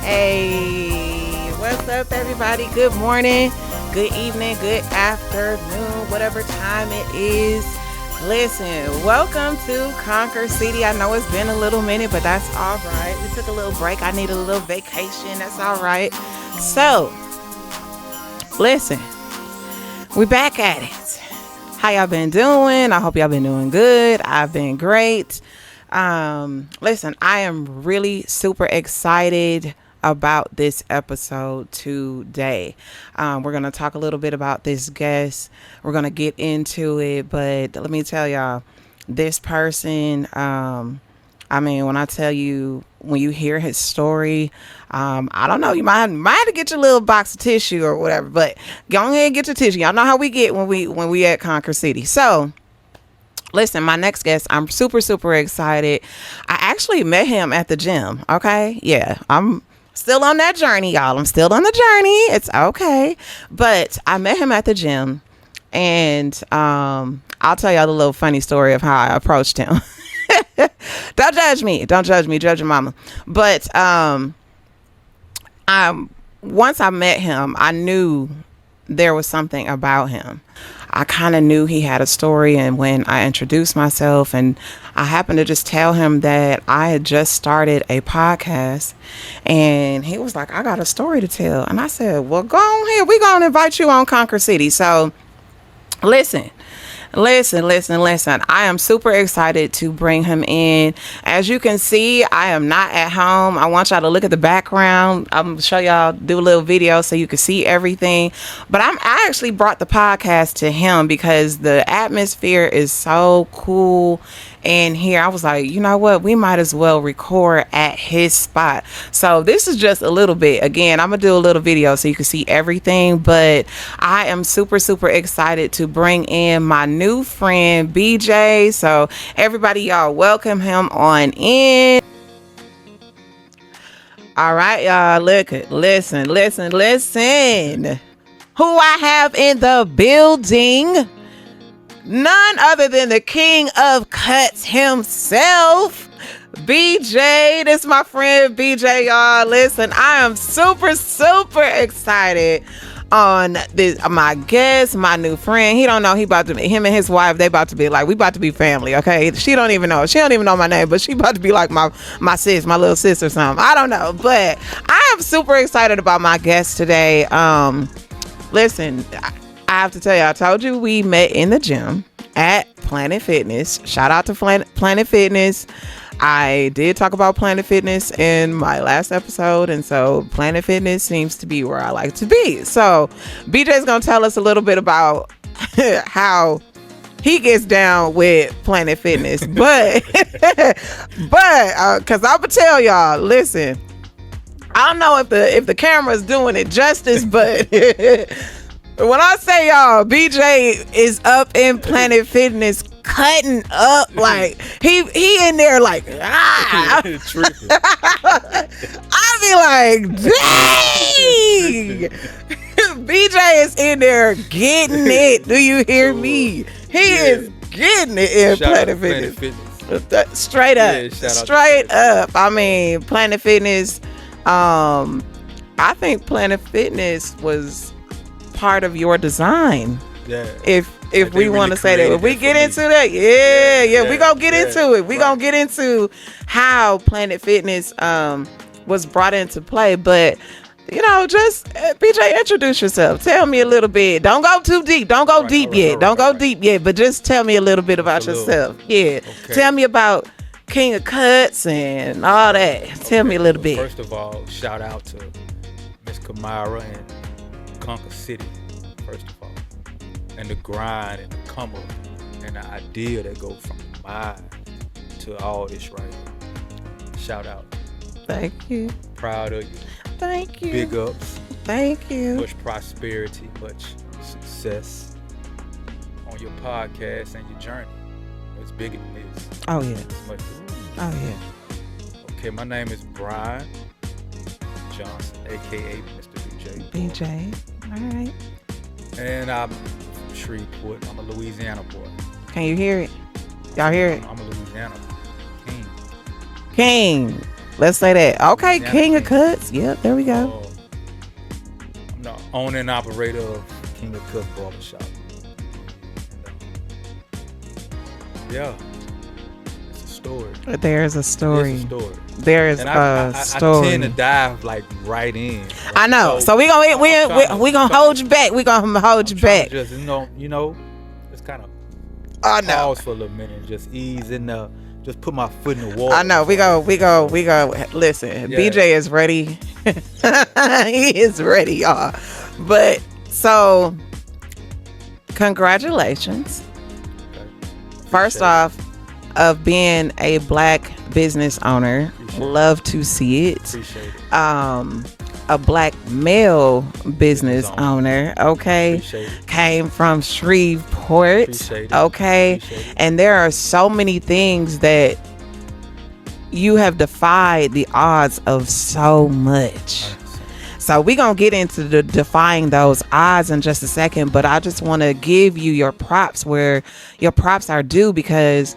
Hey, what's up, everybody? Good morning, good evening, good afternoon, whatever time it is. Listen, welcome to Conquer City. I know it's been a little minute, but that's all right. We took a little break. I need a little vacation. That's all right. So, listen, we back at it. How y'all been doing? I hope y'all been doing good. I've been great. Listen, I am really super excited about this episode today. We're going to talk a little bit about this guest. We're going to get into it, but let me tell y'all, this person, when I tell you, when you hear his story, I don't know, you might have to get your little box of tissue or whatever, but go ahead and get your tissue. Y'all know how we get when we at Conquer City. So, listen, my next guest, I'm super, super excited. I actually met him at the gym. Okay. Yeah. I'm still on that journey, y'all. I'm still on the journey. It's okay. But I met him at the gym, and I'll tell y'all the little funny story of how I approached him. Don't judge me. Don't judge me. Judge your mama. But once I met him, I knew there was something about him. I kind of knew he had a story, and when I introduced myself, and I happened to just tell him that I had just started a podcast, and he was like, I got a story to tell. And I said, well, go on here. We're going to invite you on Conquer City. So listen. I am super excited to bring him in. As you can see, I am not at home. I want y'all to look at the background. I'm going to show y'all, do a little video so you can see everything. But I actually brought the podcast to him because the atmosphere is so cool in here. I was like, you know what? We might as well record at his spot. So this is just a little bit. Again, I'm going to do a little video so you can see everything. But I am super, super excited to bring in my new friend, BJ. So everybody, y'all, welcome him on in. All right, y'all. Listen. Who I have in the building? None other than the King of Kutz himself, BJ. This is my friend BJ, y'all. Listen, I am super, super excited on this. My guest, my new friend. He don't know. Him and his wife, they about to be like, we about to be family. Okay. She don't even know my name, but she about to be like my sis, my little sis or something. I don't know, but I am super excited about my guest today. Listen, I have to tell you, I told you we met in the gym at Planet Fitness. Shout out to Planet Fitness. I did talk about Planet Fitness in my last episode, and so Planet Fitness seems to be where I like to be. So BJ's going to tell us a little bit about how he gets down with Planet Fitness. But because I'm going to tell y'all, listen, I don't know if the camera's doing it justice, but when I say y'all, BJ is up in Planet Fitness cutting up, like he in there like I be like, dang. BJ is in there getting it. Do you hear me? He is getting it in Planet Fitness. Straight up. I mean, Planet Fitness. I think Planet Fitness was part of your design. Yeah. If we want to say that, if we get into that, we gonna get into it. We gonna get into how Planet Fitness was brought into play. But you know, just BJ, introduce yourself. Tell me a little bit. Don't go too deep. Don't go deep yet. But just tell me a little bit about yourself. Yeah. Okay. Tell me about King of Kutz and all that. Tell me a little bit. First of all, shout out to Miss Kamara and Conquer City, first of all, and the grind and the come up and the idea that go from mind to all this right here. Shout out. Thank you. Proud of you. Thank you. Big ups. Thank you. Much prosperity, much success on your podcast and your journey. It's bigger than this. Oh yeah. Much oh yeah. Okay, my name is Brian Johnson, aka Mr. BJ. All right. And I'm Shreveport. I'm a Louisiana boy. Can you hear it? Y'all hear it? I'm a Louisiana boy. King. Let's say that. Okay, Now King the of Kutz. Yep, there we go. I'm the owner and operator of King of Kutz Barbershop. Yeah, it's a story. There's a story. It's a story. There's And a I story. tend to dive like right in. Like, I know. So we gonna hold you back. We gonna hold you back. Just you know, just kind of pause for a little minute, and just ease in the, just put my foot in the water. I know. We go. Listen, Yeah. BJ is ready. He is ready, y'all. But so, congratulations. Okay. First off, of being a black business owner. Love to see it. Appreciate it. A black male business owner, okay, Appreciate it. came from Shreveport, Appreciate it. okay, Appreciate it. and there are so many things that you have defied the odds of so much. So we're going to get into the defying those odds in just a second, but I just want to give you your props where your props are due, because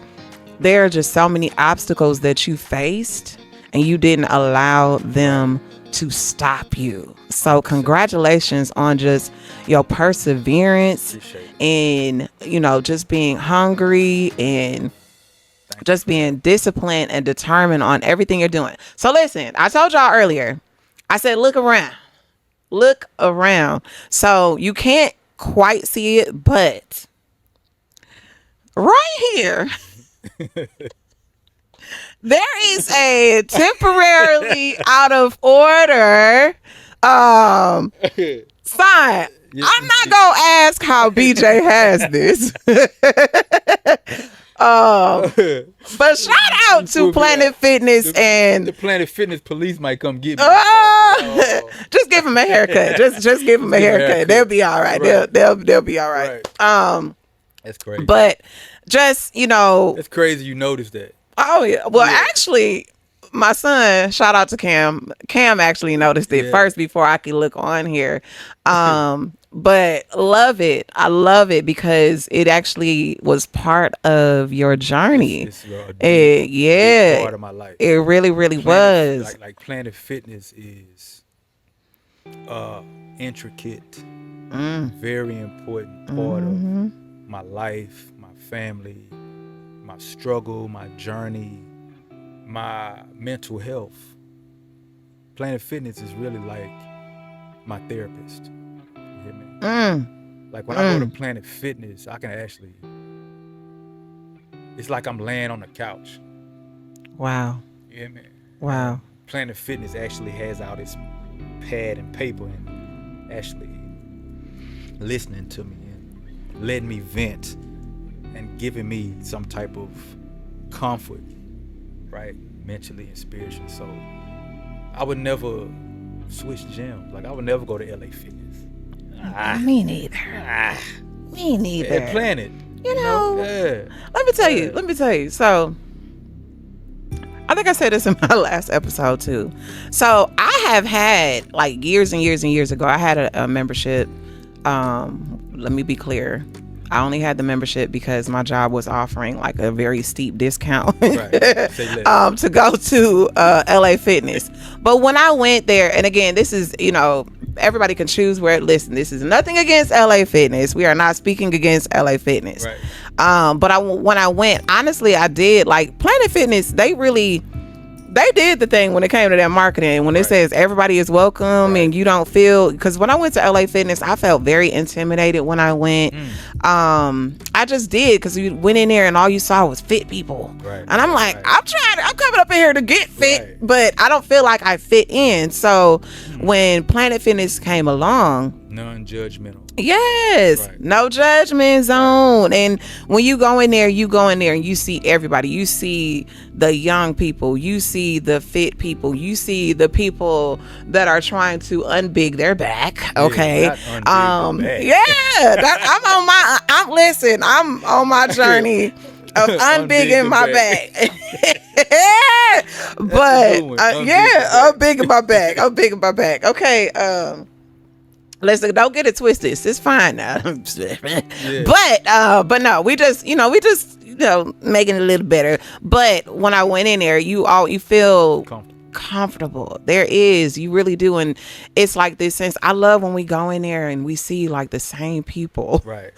there are just so many obstacles that you faced and you didn't allow them to stop you. So congratulations on just your perseverance and, just being hungry and just being disciplined and determined on everything you're doing. So listen, I told y'all earlier, I said, look around. Look around. So you can't quite see it, but right here, there is a temporarily out of order sign. I'm not gonna ask how BJ has this. But shout out to Planet Fitness and the Planet Fitness police might come get me. just give him a haircut. Just give him a haircut. They'll be all right. Right. They'll be all right. That's crazy. But just it's crazy you noticed that. Oh yeah. Well, actually, my son, shout out to Cam. Cam actually noticed it first before I could look on here. But love it. I love it because it actually was part of your journey. It's a big part of my life. It really, really was. Like Planet Fitness is intricate, very important part of my life, my family, my struggle, my journey, my mental health. Planet Fitness is really like my therapist. You hear me? Like when I go to Planet Fitness, I can actually, it's like I'm laying on the couch. Wow. You hear me? Wow. Planet Fitness actually has all this pad and paper and actually listening to me and letting me vent and giving me some type of comfort, right? Mentally and spiritually. So I would never switch gyms. Like I would never go to LA Fitness. Me neither. Me neither. Yeah, Planet. You know, Yeah. Let me tell you. So I think I said this in my last episode too. So I have had, like, years and years and years ago, I had a membership. Let me be clear. I only had the membership because my job was offering like a very steep discount to go to LA Fitness. But when I went there, and again, this is, everybody can choose where. Listen, this is nothing against LA Fitness. We are not speaking against LA Fitness. Right. But when I went, honestly, I did like Planet Fitness. They did the thing when it came to that marketing. When it says everybody is welcome and you don't feel, because when I went to LA Fitness, I felt very intimidated when I went. I just did, because we went in there and all you saw was fit people. Right. And I'm like, I'm coming up in here to get fit, but I don't feel like I fit in. So when Planet Fitness came along, non-judgmental. Yes. Right. No judgment zone. And when you go in there and you see everybody. You see the young people. You see the fit people. You see the people that are trying to unbig their back. Okay. Yeah, I'm on my journey of unbigging my back. But unbigging my back. Unbigging my back. Okay. Listen, don't get it twisted. It's fine now. But no, we just making it a little better. But when I went in there, you feel comfortable. comfortable. There is, you really do. And it's like this sense. I love when we go in there and we see like the same people. Right.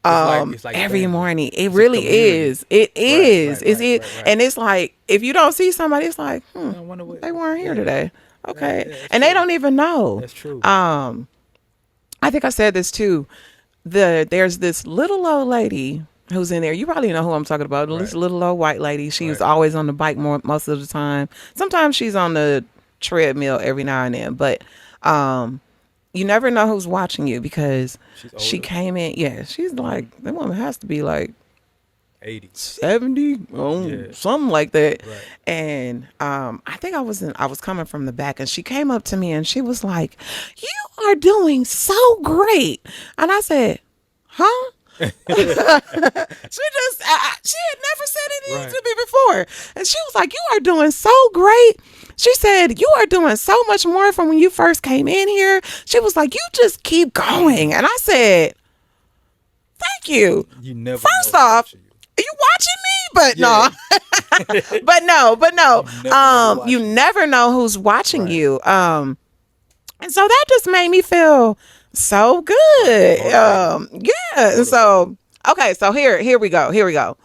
It's like Every family. morning. It It's a really community. is. It is. Is it? Right. And it's like, if you don't see somebody, it's like, I wonder what, they weren't here yeah. today. Okay. Yeah, and true. they don't even know. That's true. I think I said this too. There's this little old lady who's in there. You probably know who I'm talking about. This little old white lady. She was always on the bike most of the time. Sometimes she's on the treadmill every now and then, but you never know who's watching you because she came in. Yeah, she's like, that woman has to be like 80, 70, something like that. Right. And I think I was coming from the back, and she came up to me and she was like, "You are doing so great." And I said, "Huh?" she had never said anything to me before, and she was like, "You are doing so great." She said, "You are doing so much more from when you first came in here." She was like, "You just keep going." And I said, "Thank you." You never. First off, are you watching me? But no, but no. You never know who's watching you. And so that just made me feel so good. Yeah. So, okay. So here we go.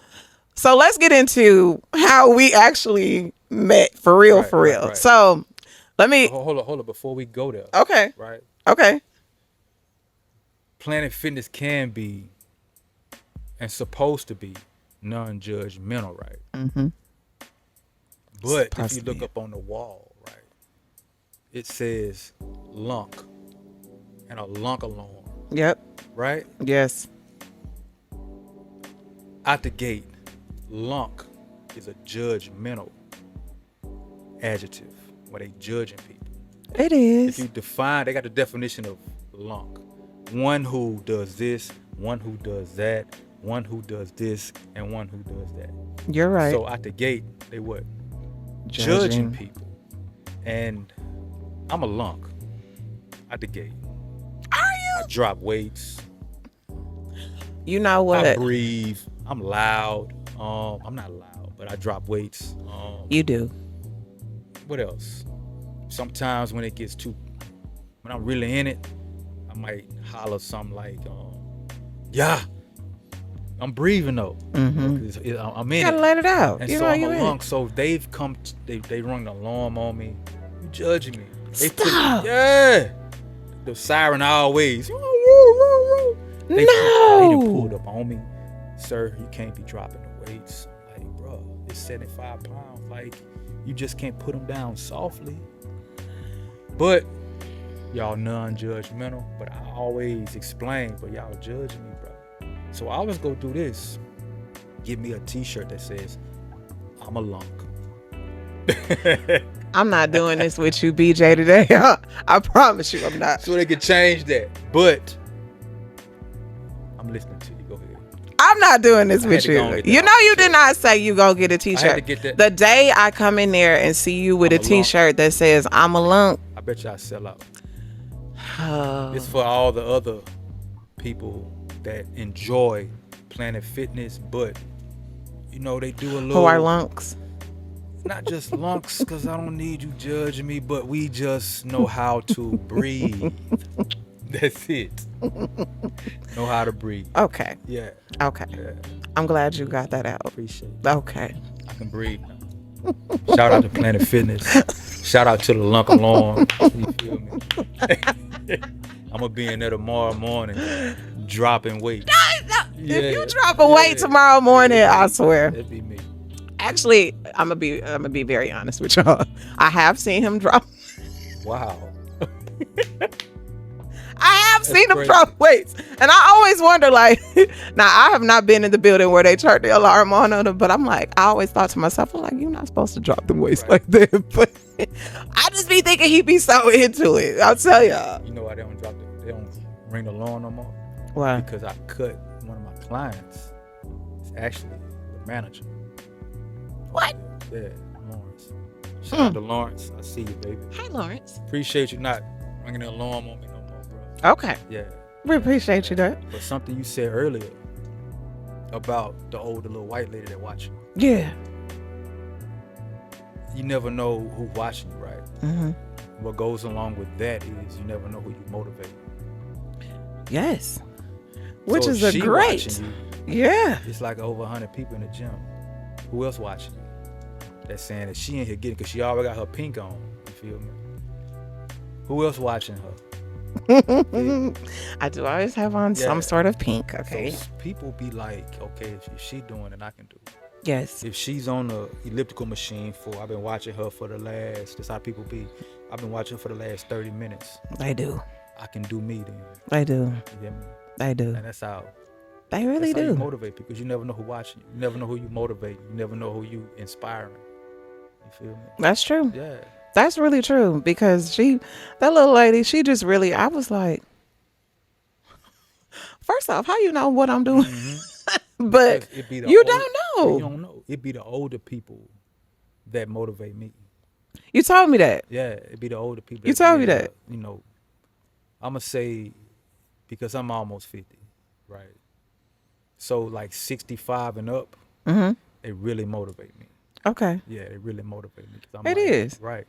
So let's get into how we actually met for real. Right. So let me hold on. Before we go there. Okay. Right. Okay. Planet Fitness can be and supposed to be non-judgmental, right? Mm-hmm. But if you look up on the wall, right, it says lunk and a lunk alarm. Yep. Right? Yes. Out the gate, lunk is a judgmental adjective where they judging people. It is. If you define, they got the definition of lunk. One who does this, one who does that, one who does this, and one who does that. You're right. So out the gate, they what? Judging people. And I'm a lunk out the gate. Are you? I drop weights. You know what? I breathe. I'm loud. I'm not loud, but I drop weights. You do. What else? Sometimes when I'm really in it, I might holler something like, yeah. I'm breathing though. Mm-hmm. I'm in you gotta it. let it out. And you so know I'm you a in lunk. So they've come. They rung the alarm on me. You judging me? Stop. The siren always. They done pulled up on me. Sir, you can't be dropping the weights. I'm like, bro, it's 75 pounds. Like, you just can't put them down softly. But y'all non-judgmental. But I always explain, but y'all judging me, bro. So I always go do this. Give me a t-shirt that says, I'm a lunk. I'm not doing this with you, BJ, today. I promise you I'm not. So they can change that. But I'm listening to you. Go ahead. I'm not doing this with you. You know you did not say you go get a t-shirt. I had to get that. The day I come in there and see you with a t-shirt that says I'm a lunk, I bet you I sell out. It's for all the other people that enjoy Planet Fitness, but you know they do a little. Who are lunks? Not just lunks, because I don't need you judging me, but we just know how to breathe. That's it. Know how to breathe. Okay. Yeah. Okay. Yeah. I'm glad you got that out. Appreciate it. Okay. I can breathe now. Shout out to Planet Fitness. Shout out to the lunk alarm. You feel me? I'm gonna be in there tomorrow morning, dropping weight. If you drop a weight tomorrow morning, I swear. It'd be me. Actually, I'm gonna be very honest with y'all. I have seen him drop. Wow. I have seen him drop weights, and I always wonder, like, now I have not been in the building where they turned the alarm on them, but I'm like, I always thought to myself, I'm like, you're not supposed to drop the weights like that. But I just be thinking he'd be so into it. I'll tell y'all. You know why they don't ring the alarm no more? Why? Because I cut one of my clients. It's actually the manager. What? Yeah, Lawrence. Shout out to Lawrence. I see you, baby. Hi, Lawrence. Appreciate you not ringing the alarm on me no more, bro. Okay. Yeah. We appreciate you, that. But something you said earlier about the older little white lady that watch you. Yeah. you never know who's watching you, right? Mm-hmm. What goes along with that is you never know who you motivate. Yes. Which So is if a she great. watching you, Yeah. it's like over 100 people in the gym. Who else watching you? That's saying that she ain't here getting, because she already got her pink on. You feel me? Who else watching her? I do always have on some sort of pink. Okay. So people be like, okay, if she doing it, I can do it. Yes. If she's on the elliptical machine I've been watching her for the last, that's how people be. I've been watching her for the last 30 minutes. They do. I can do me then. They do. You get me? They do. And that's how. They really that's how do. you motivate people, because you never know who watching you. You never know who you motivate. You never know who you inspiring. You feel me? That's true. Yeah. That's really true, because that little lady, she just really, I was like, first off, how you know what I'm doing? Mm-hmm. But you don't know. You don't know. It be the older people that motivate me. You told me that. Yeah, it be the older people. You told me that. You know, I'm going to say, because I'm almost 50, right? So like 65 and up, they really motivate me. Okay. Yeah, it really motivate me. It is. Right.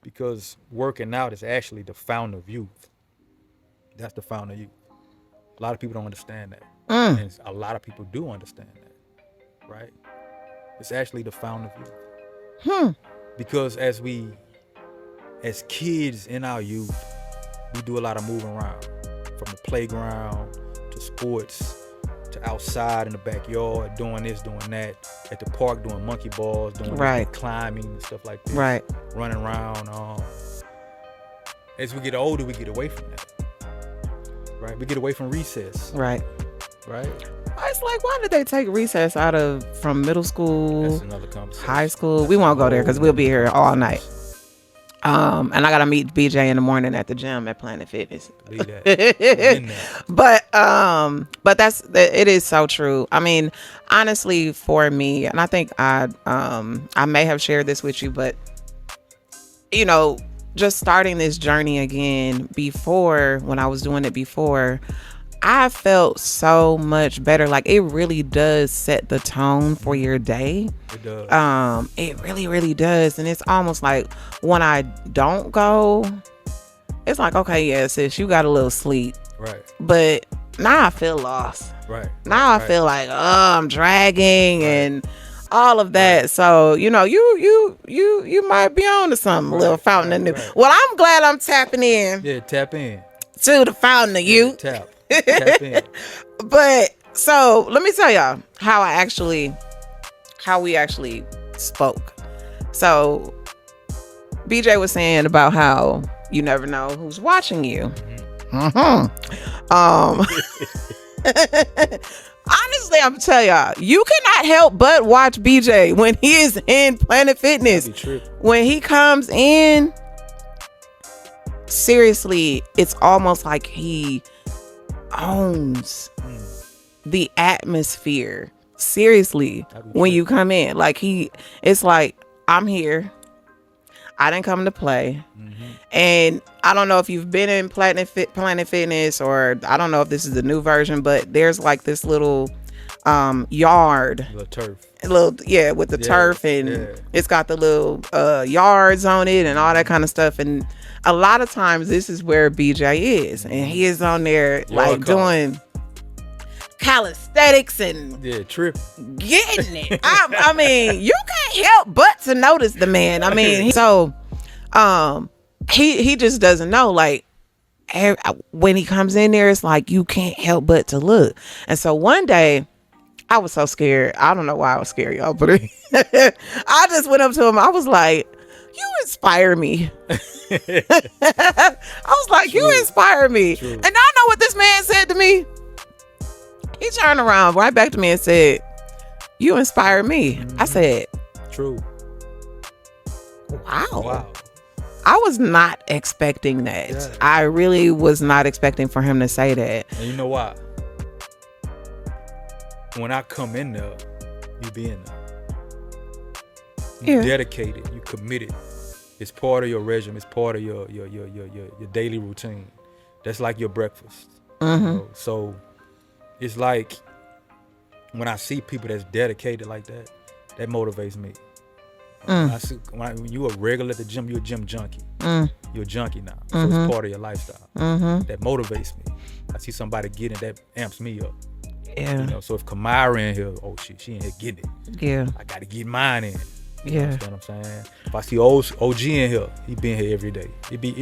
Because working out is actually the fountain of youth. That's the fountain of youth. A lot of people don't understand that. And a lot of people do understand that. Right? It's actually the fountain of youth. Because as kids in our youth, we do a lot of moving around. From the playground to sports to outside in the backyard, doing this, doing that. At the park, doing monkey balls, doing climbing and stuff like this. Right. Running around. As we get older, we get away from that. Right? We get away from recess. Right. Right? It's like, why did they take recess from middle school, That's another conversation. high school? We won't go there because we'll be here all night. And I gotta meet BJ in the morning at the gym at Planet Fitness. Believe that. But it is so true. I mean, honestly, for me, and I think I may have shared this with you, but you know, just starting this journey again, when I was doing it before, I felt so much better. Like, it really does set the tone for your day. It does. It really, really does. And it's almost like when I don't go, it's like, okay, yeah, sis, you got a little sleep. Right. But now I feel lost. Right. Now I feel like, I'm dragging and all of that. Right. So, you know, you might be on to something, little fountain of youth. Right. Well, I'm glad I'm tapping in. Yeah, tap in. To the fountain of youth. Tap in. But so let me tell y'all how we actually spoke. So BJ was saying about how you never know who's watching you. Honestly, I'm gonna tell y'all, you cannot help but watch BJ when he is in Planet Fitness. When he comes in, seriously, it's almost like he owns the atmosphere. Seriously, when you come in, like it's like, I'm here. I didn't come to play. And I don't know if you've been in Planet Fitness, or I don't know if this is the new version, but there's like this little yard. Little turf. With the turf, and it's got the little yards on it and all that kind of stuff. And a lot of times this is where BJ is, and he is on there doing calisthenics and getting it. I mean, you can't help but to notice the man. I mean, he just doesn't know. Like, when he comes in there, it's like you can't help but to look. And so one day, I was so scared. I don't know why I was scared, y'all, but I just went up to him. I was like, you inspire me. I was like, you inspire me. True. And I know what this man said to me. He turned around right back to me and said, you inspire me. I said, true. Wow. I was not expecting that. Yeah. I really was not expecting for him to say that. And you know why? When I come in there, you be in there. You dedicated. You committed. It's part of your regimen. It's part of your daily routine. That's like your breakfast. You know? So it's like when I see people that's dedicated like that, that motivates me. I see when you a regular at the gym, you're a gym junkie. You're a junkie now, so it's part of your lifestyle. That motivates me. I see somebody getting that amps me up. Yeah. You know, so if Kamara in here, oh shit, she in here getting it. Yeah. I got to get mine in. You Yeah. understand what I'm saying? If I see OG in here, he been here every day.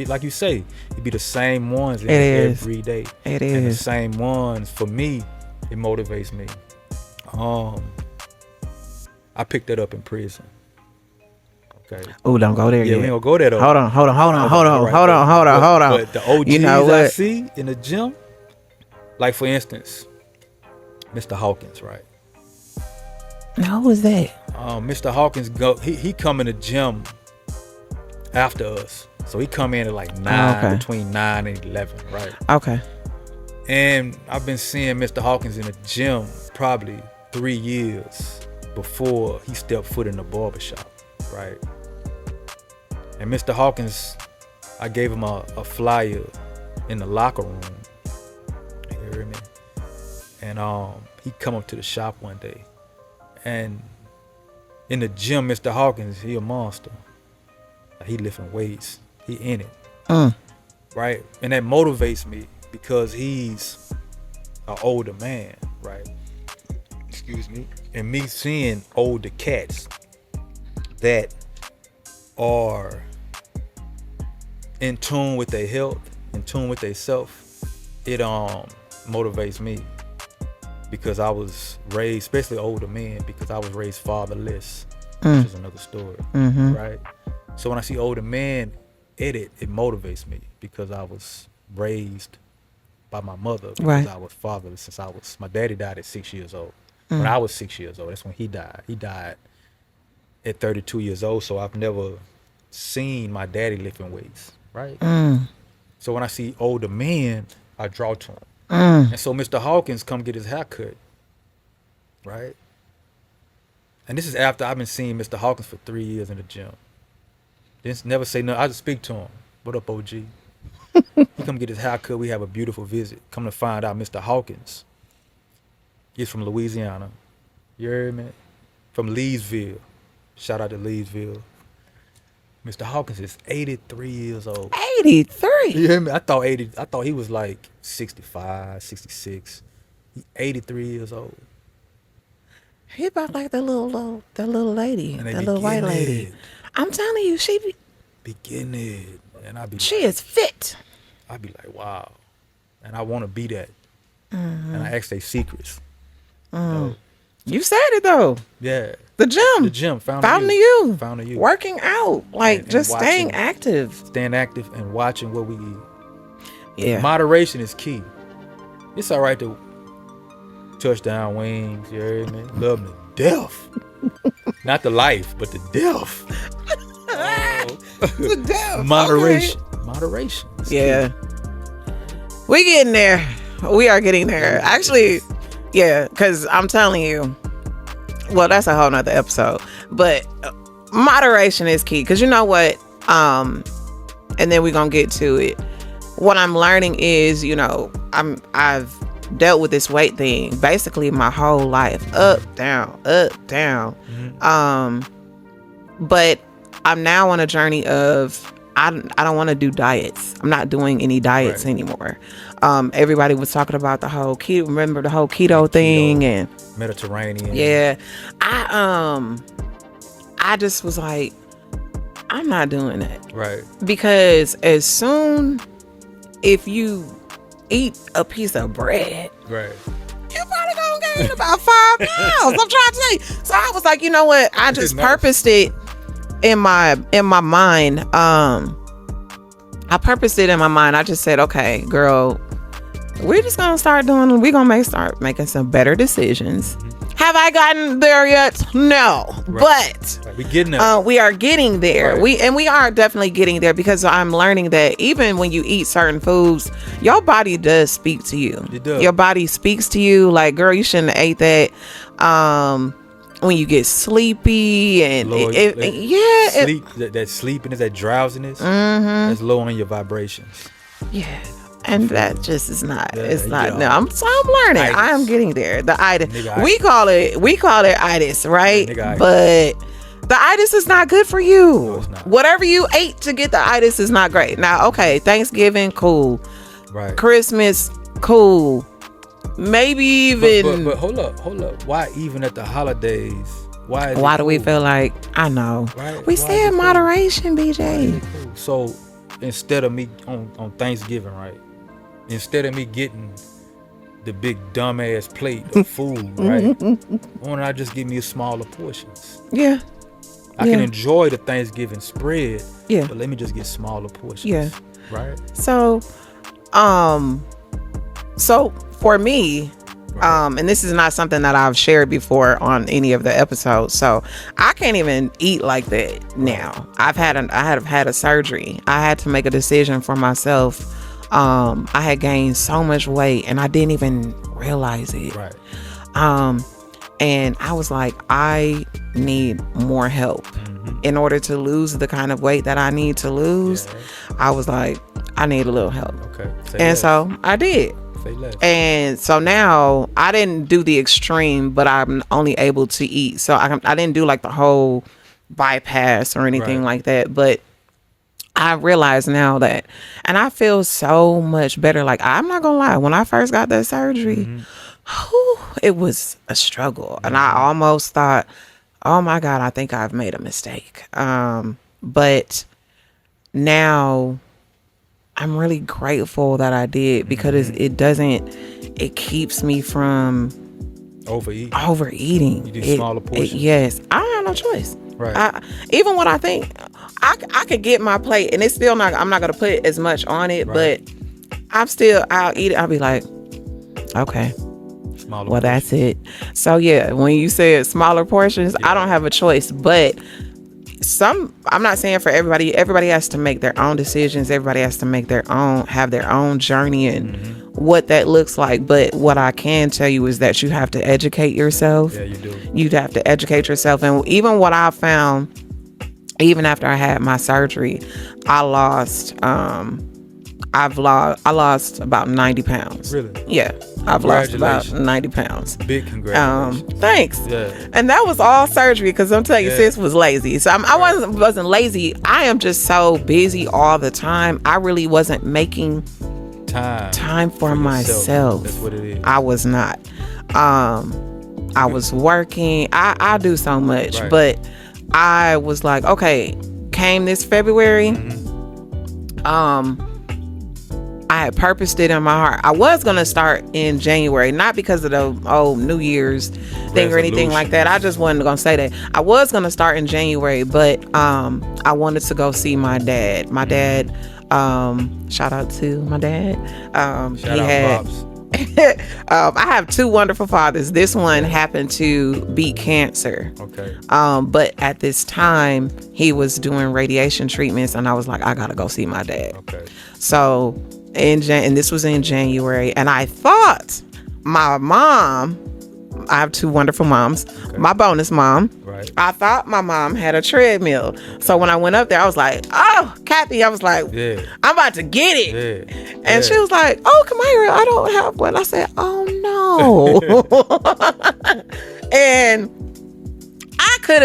Like you say, it be the same ones in here every day. It And the is. same ones, for me, it motivates me. I picked that up in prison. Okay. Oh, don't go there Yeah, yet. we ain't gonna go there though. Hold on. But the OGs You know I what? see in the gym, like for instance, Mr. Hawkins, right? How was that? Mr. Hawkins he come in the gym after us. So he come in at like 9, between 9 and 11, right? Okay. And I've been seeing Mr. Hawkins in the gym probably 3 years before he stepped foot in the barbershop, right? And Mr. Hawkins, I gave him a flyer in the locker room. You hear me? And he come up to the shop one day. And in the gym, Mr. Hawkins, he a monster. Like, he lifting weights. He in it. Right? And that motivates me because he's an older man, right? Excuse me. And me seeing older cats that are in tune with their health, in tune with their self, it motivates me. Because I was raised, especially older men, because I was raised fatherless, which is another story, right? So when I see older men edit, it motivates me because I was raised by my mother because I was fatherless since my daddy died at 6 years old. When I was 6 years old, that's when he died. He died at 32 years old, so I've never seen my daddy lifting weights, right? So when I see older men, I draw to them. And so Mr. Hawkins come get his hair cut, right? And this is after I've been seeing Mr. Hawkins for 3 years in the gym. Didn't never say nothing. I just speak to him. What up, OG? He come get his hair cut. We have a beautiful visit. Come to find out Mr. Hawkins, he's from Louisiana. You heard me? From Leesville. Shout out to Leesville. Mr. Hawkins is 83 years old. 83? You hear me? I thought he was like 65, 66. He 83 years old. He about like the little lady, And the little white lady. I'm telling you, she begin it. And she is fit. I'd be like, wow. And I want to be that. And I ask they secrets. You know? You said it though. Yeah. The gym. Found to you. Found to you. Working out. Like And just watching, staying active. Staying active and watching what we eat. Yeah. Moderation is key. It's all right to touchdown wings, you heard me? Love them to death. Not the life, but the death. The death. Moderation. Okay. Moderation. Yeah. We getting there. We are getting there. Actually, yeah, because I'm telling you, well, that's a whole nother episode. But moderation is key. Because you know what? And then we're going to get to it. What I'm learning is, you know, I've dealt with this weight thing basically my whole life. Up, down. But I'm now on a journey of I don't want to do diets. I'm not doing any diets anymore. Everybody was talking about the whole keto. Remember the whole keto thing and Mediterranean. Yeah, I just was like, I'm not doing that. Right. Because as soon if you eat a piece of bread, Right. you're probably gonna gain about 5 pounds. I'm trying to tell you. So I was like, you know what? I just purposed it in my mind. I purposed it in my mind. I just said, okay, girl, we're gonna start making some better decisions. Have I gotten there yet? No, but we getting there. We are getting there. Right. We are definitely getting there because I'm learning that even when you eat certain foods, your body does speak to you. It does. Your body speaks to you like, girl, you shouldn't have ate that. When you get sleepy and Lord, sleep, that sleepiness, that drowsiness, that's low on your vibrations. Yeah. And that just is not. Yeah, it's not. No, yeah. I'm learning. Itis. I am getting there. The itis. Nigga, We call it itis, right? Nigga, but The itis is not good for you. No, it's not. Whatever you ate to get the itis is not great. Now, okay, Thanksgiving, cool. Right. Christmas, cool. Maybe even. But hold up. Why even at the holidays? Why do we feel like? I know. Right? We say in moderation, BJ. Cool? So instead of me on Thanksgiving, right? Instead of me getting the big dumbass plate of food, right? Why don't I just give me a smaller portions? Yeah. I can enjoy the Thanksgiving spread. Yeah. But let me just get smaller portions. Yeah. Right. So for me, and this is not something that I've shared before on any of the episodes, so I can't even eat like that now. I have had a surgery. I had to make a decision for myself. I had gained so much weight and I didn't even realize it. Right. And I was like, I need more help in order to lose the kind of weight that I need to lose. Yeah. I was like, I need a little help. Okay. So I did. Say less. And so now I didn't do the extreme, but I'm only able to eat. So I didn't do like the whole bypass or anything like that. But I realize now that, and I feel so much better. Like, I'm not gonna lie, when I first got that surgery, it was a struggle. And I almost thought, oh my God, I think I've made a mistake. But now I'm really grateful that I did, because it keeps me from overeating. You do smaller portions. Yes. I don't have no choice. Right. Even when I think I could get my plate and it's still not, I'm not going to put as much on it, but I'll eat it. I'll be like, okay, smaller portions. That's it. So yeah, when you said smaller portions, I don't have a choice, but I'm not saying for everybody has to make their own decisions. Everybody has to have their own journey and what that looks like. But what I can tell you is that you have to educate yourself. Yeah, you do. You'd have to educate yourself. And even what I found, even after I had my surgery, I lost about 90 pounds. Really? Yeah. I've lost about 90 pounds. Big congratulations. Thanks. Yeah. And that was all surgery, because I'm telling you, sis was lazy. So I wasn't lazy. I am just so busy all the time. I really wasn't making time for myself. That's what it is. I was not. I was working. I do so much, but I was like, okay, came this February. I had purposed it in my heart. I was going to start in January, not because of the New Year's thing or anything like that. I just wasn't going to say that. I was going to start in January, but I wanted to go see my dad. My dad, shout out to my dad. Pops. I have two wonderful fathers. This one happened to beat cancer. Okay. But at this time, he was doing radiation treatments, and I was like, I gotta go see my dad. Okay. So and this was in January, and I thought my mom, I have two wonderful moms, my bonus mom, I thought my mom had a treadmill. So when I went up there, I was like, oh, Kathy, I was like, I'm about to get it. And she was like, oh, Kamira, I don't have one. I said, oh no. And I could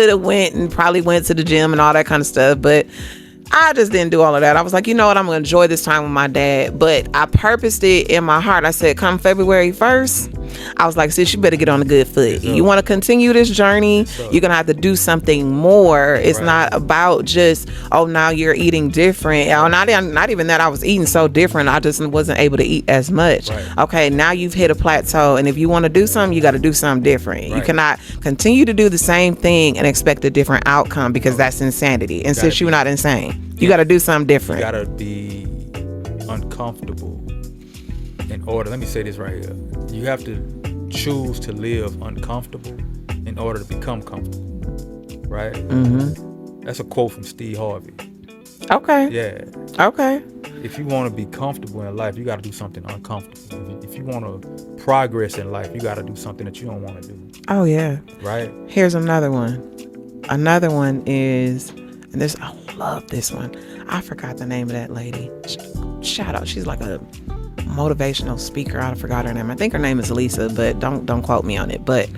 have went and probably went to the gym and all that kind of stuff, but I just didn't do all of that. I was like, you know what? I'm going to enjoy this time with my dad. But I purposed it in my heart. I said, come February 1st, I was like, sis, you better get on a good foot. You want to continue this journey, you're going to have to do something more. It's not about just, oh, now you're eating different. Oh, not even that. I was eating so different. I just wasn't able to eat as much. Okay, now you've hit a plateau. And if you want to do something, you got to do something different. You cannot continue to do the same thing and expect a different outcome, because that's insanity. And since you're not insane, you got to do something different. You got to be uncomfortable in order. Let me say this right here. You have to choose to live uncomfortable in order to become comfortable. Right? That's a quote from Steve Harvey. Okay. Yeah. Okay. If you want to be comfortable in life, you got to do something uncomfortable. If you want to progress in life, you got to do something that you don't want to do. Oh, yeah. Right? Here's another one. Another one is, and this, I love this one. I forgot the name of that lady. Shout out. She's like a motivational speaker. I forgot her name. I think her name is Lisa, but don't quote me on it. But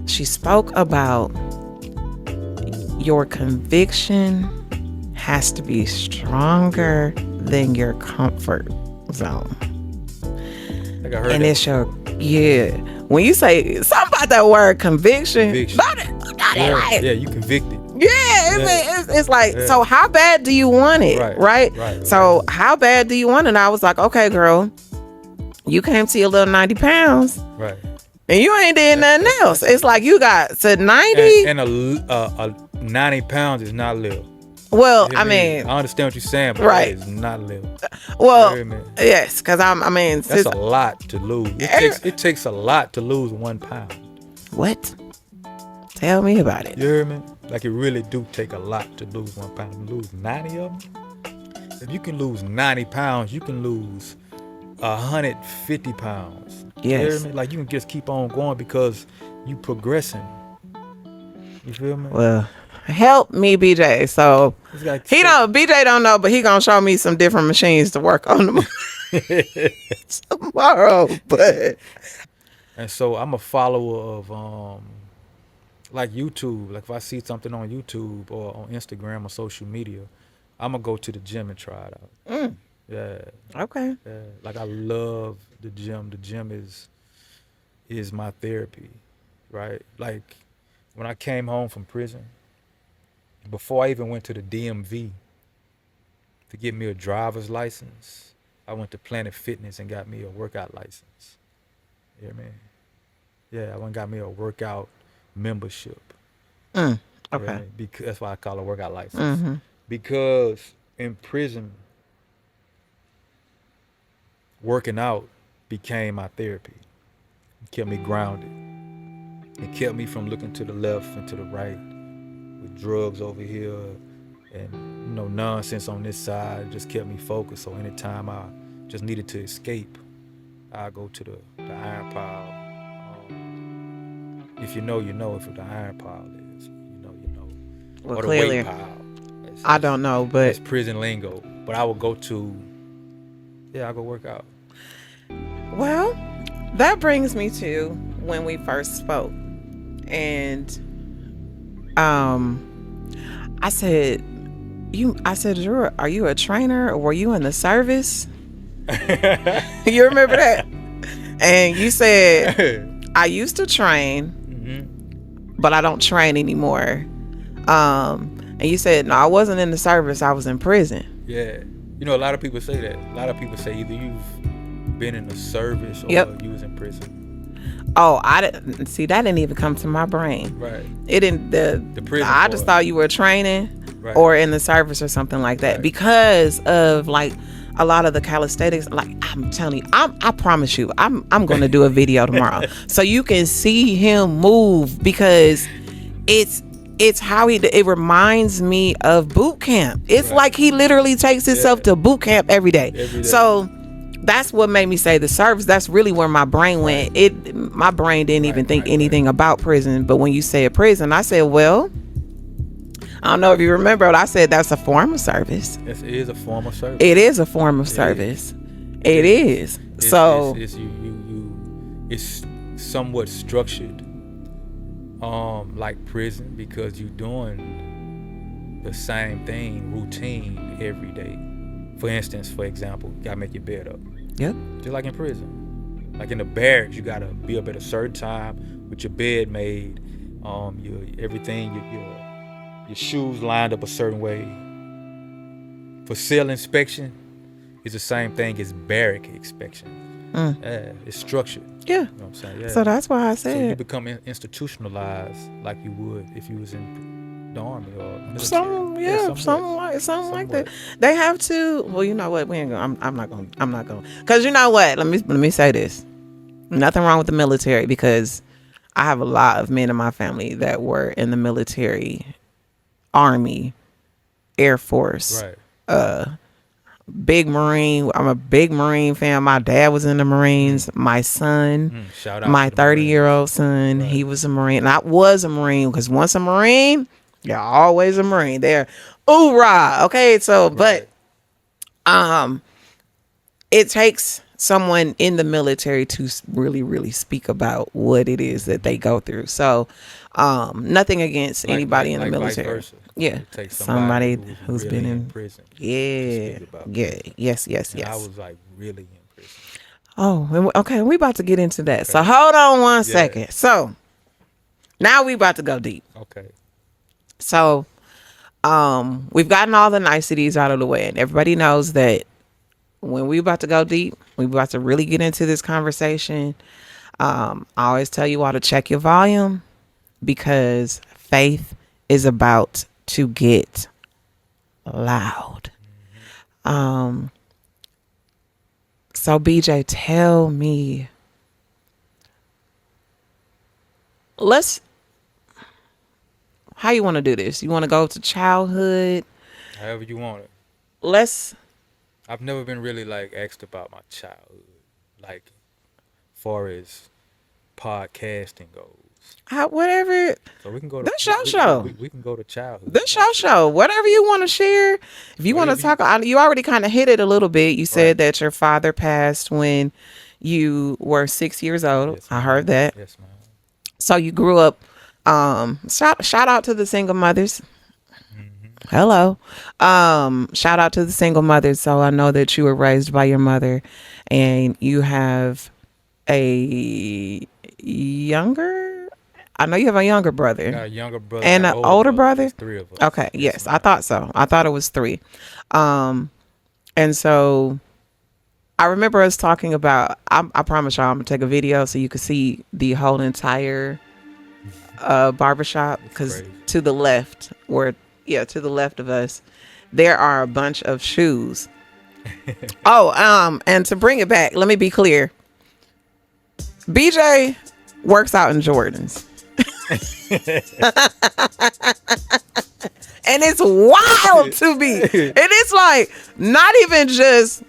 she spoke about your conviction has to be stronger than your comfort zone. Like I heard And that it's your, yeah. When you say something about that word conviction, not it like, yeah, you convicted. yeah, it's like, so how bad do you want it? Right? So how bad do you want it? And I was like, okay, girl, you came to your little 90 pounds. Right. And you ain't did nothing else. It's like you got to 90. And a 90 pounds is not little. Well, I mean, I understand what you're saying, but right. It's not little. Well, yes, because I mean, that's a lot to lose. It takes a lot to lose 1 pound. What? Tell me about it. You hear me? Like it really do take a lot to lose 1 pound. To lose 90 of them. If you can lose 90 pounds, you can lose 150 pounds. Yes. You hear me? Like you can just keep on going because you progressing. You feel me? Well, help me, BJ. So BJ don't know, but he gonna show me some different machines to work on them tomorrow. But and so I'm a follower of like YouTube. Like if I see something on YouTube or on Instagram or social media, I'm gonna go to the gym and try it out. Yeah. Okay. Yeah. Like I love the gym. The gym is my therapy, right? Like when I came home from prison, before I even went to the DMV to get me a driver's license, I went to Planet Fitness and got me a workout license. You hear me? Yeah, I went and got me a workout membership. Okay. Because that's why I call it a workout license. Because in prison, working out became my therapy. It kept me grounded. It kept me from looking to the left and to the right with drugs over here and nonsense on this side. It just kept me focused. So anytime I just needed to escape, I go to the iron pile. If you know, you know if the iron pile is. You know. Well, or the clearly, weight pile. I don't know, but it's prison lingo. But I would go to, I go work out. Well, that brings me to when we first spoke. And I said, are you a trainer or were you in the service? You remember that? And you said, I used to train, but I don't train anymore. And you said, no, I wasn't in the service, I was in prison. Yeah. A lot of people say that. A lot of people say either you've been in the service or you was in prison. Oh, I didn't see that. Didn't even come to my brain. Right. It didn't. The prison. I just thought you were training or in the service or something like that because of like a lot of the calisthenics. Like I'm telling you, I promise you, I'm going to do a video tomorrow so you can see him move because it's how it reminds me of boot camp. It's like he literally takes himself to boot camp every day. So that's what made me say the service. That's really where my brain went. My brain didn't even think anything about prison. But when you said prison, I said, well, I don't know if you remember, but I said that's a form of service. It is a form of service. It is a form of service. It is. So it's somewhat structured, like prison because you're doing the same thing, routine every day. For instance, for example, you gotta make your bed up. Yep. Just like in prison. Like in the barracks, you gotta be up at a certain time with your bed made, your shoes lined up a certain way. For cell inspection, it's the same thing as barrack inspection. It's structured. Yeah. You know what I'm saying? Yeah. So that's why I said. So you become institutionalized like you would if you was in the army or military. Something like that. They have to. Well, you know what? We ain't gonna. I'm not gonna. Because you know what? Let me say this. Nothing wrong with the military because I have a lot of men in my family that were in the military, Army, Air Force. Right. Big Marine. I'm a big Marine fan. My dad was in the Marines. My son, my 30-year-old son, he was a Marine. And I was a Marine because once a Marine, you're always a Marine. They're hoorah. Okay, so but it takes someone in the military to really, really speak about what it is that they go through. So, nothing against anybody in the vice military. versa. Yeah, It takes somebody who's who's really been in in. prison to Yeah, speak about yeah, prison. yes, yes, And I yes. was like really in prison. Oh, okay, we about to get into that. So Okay. hold on one Yeah. second. So now we about to go deep. Okay. So, we've gotten all the niceties out of the way, and everybody knows that when we about to go deep, we about to really get into this conversation. I always tell you all to check your volume because faith is about to get loud. So BJ, tell me, how you want to do this? You want to go to childhood? However you want it. Let's I've never been really like asked about my childhood, like far as podcasting goes. whatever. So we can go to This your show. We can go to childhood. This your show. Whatever you want to share. If you want to Whatever talk, you already kind of hit it a little bit. You said Right. that your father passed when you were 6 years old. Yes, I ma'am. heard that. Yes, ma'am. So you grew up. Shout out to the single mothers. Hello. Shout out to the single mothers. So I know that you were raised by your mother, and you have a younger. I know you have a younger brother. Got a younger brother And got an older brother? There's 3 of us. Okay, yes, I thought so. I thought it was 3. And so I remember us talking about, I promise y'all I'm gonna take a video so you can see the whole entire barbershop, because crazy. to the left, to the left of us, there are a bunch of shoes. And to bring it back, let me be clear. BJ works out in Jordans. And it's wild to me. And it's like not even just,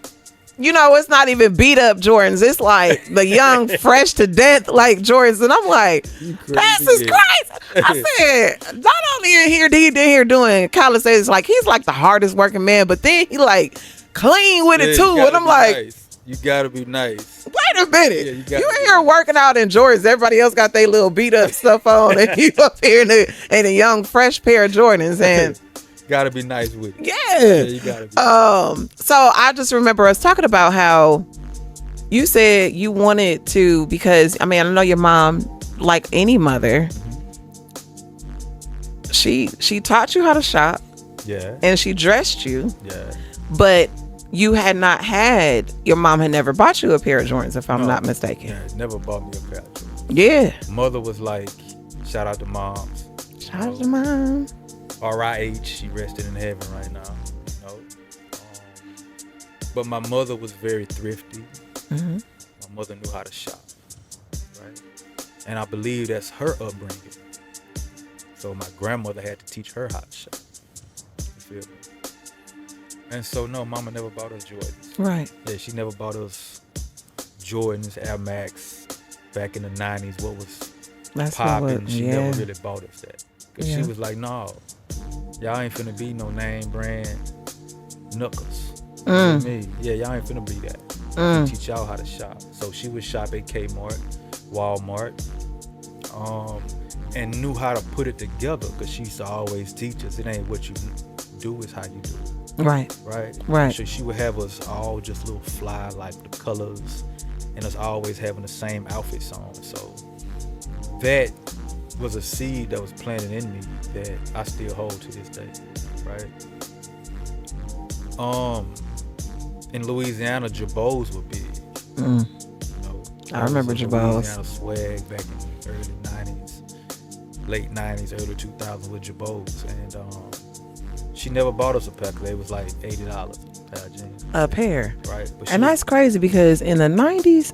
it's not even beat up Jordans. It's like the young, fresh to death like Jordans. And I'm like, this is crazy. I said, not only in here doing calisthenics, like he's like the hardest working man, but then he like clean with it too. And I'm like, nice. You gotta be nice. wait a minute. Yeah, you in here working out in Jordans. Everybody else got their little beat up stuff on, and you up here in a young, fresh pair of Jordans. And gotta be nice with it. yeah, you gotta be. So I just remember us talking about how you said you wanted to, because I know your mom, like any mother, she taught you how to shop. Yeah. And she dressed you. Yeah. But your mom had never bought you a pair of Jordans, if I'm not mistaken. Yeah, never bought me a pair of Jordans. Yeah. Mother was like, shout out to moms. Shout out to mom. R.I.H. She rested in heaven right now. But my mother was very thrifty. Mm-hmm. My mother knew how to shop, right? And I believe that's her upbringing. So my grandmother had to teach her how to shop. You feel me? And so no, mama never bought us Jordans. Right. Yeah, she never bought us Jordans, Air Max back in the 90s. What was popping? She never really bought us that. Because she was like, no, y'all ain't finna be no name brand knuckles. Me. Yeah, y'all ain't finna be that. She teach y'all how to shop. So she would shop at Kmart, Walmart, and knew how to put it together, because she used to always teach us, it ain't what you do, it's how you do it. Right. So she would have us all just little fly, like the colors, and us always having the same outfits on. So that was a seed that was planted in me that I still hold to this day, right? In Louisiana, Jabos were big. I remember Jabos. Louisiana swag back in the early 90s, late 90s, early 2000s with Jabos. And she never bought us a pair, because they was like $80 a pair of jeans. A pair. Right. But and that's crazy, because in the 90s,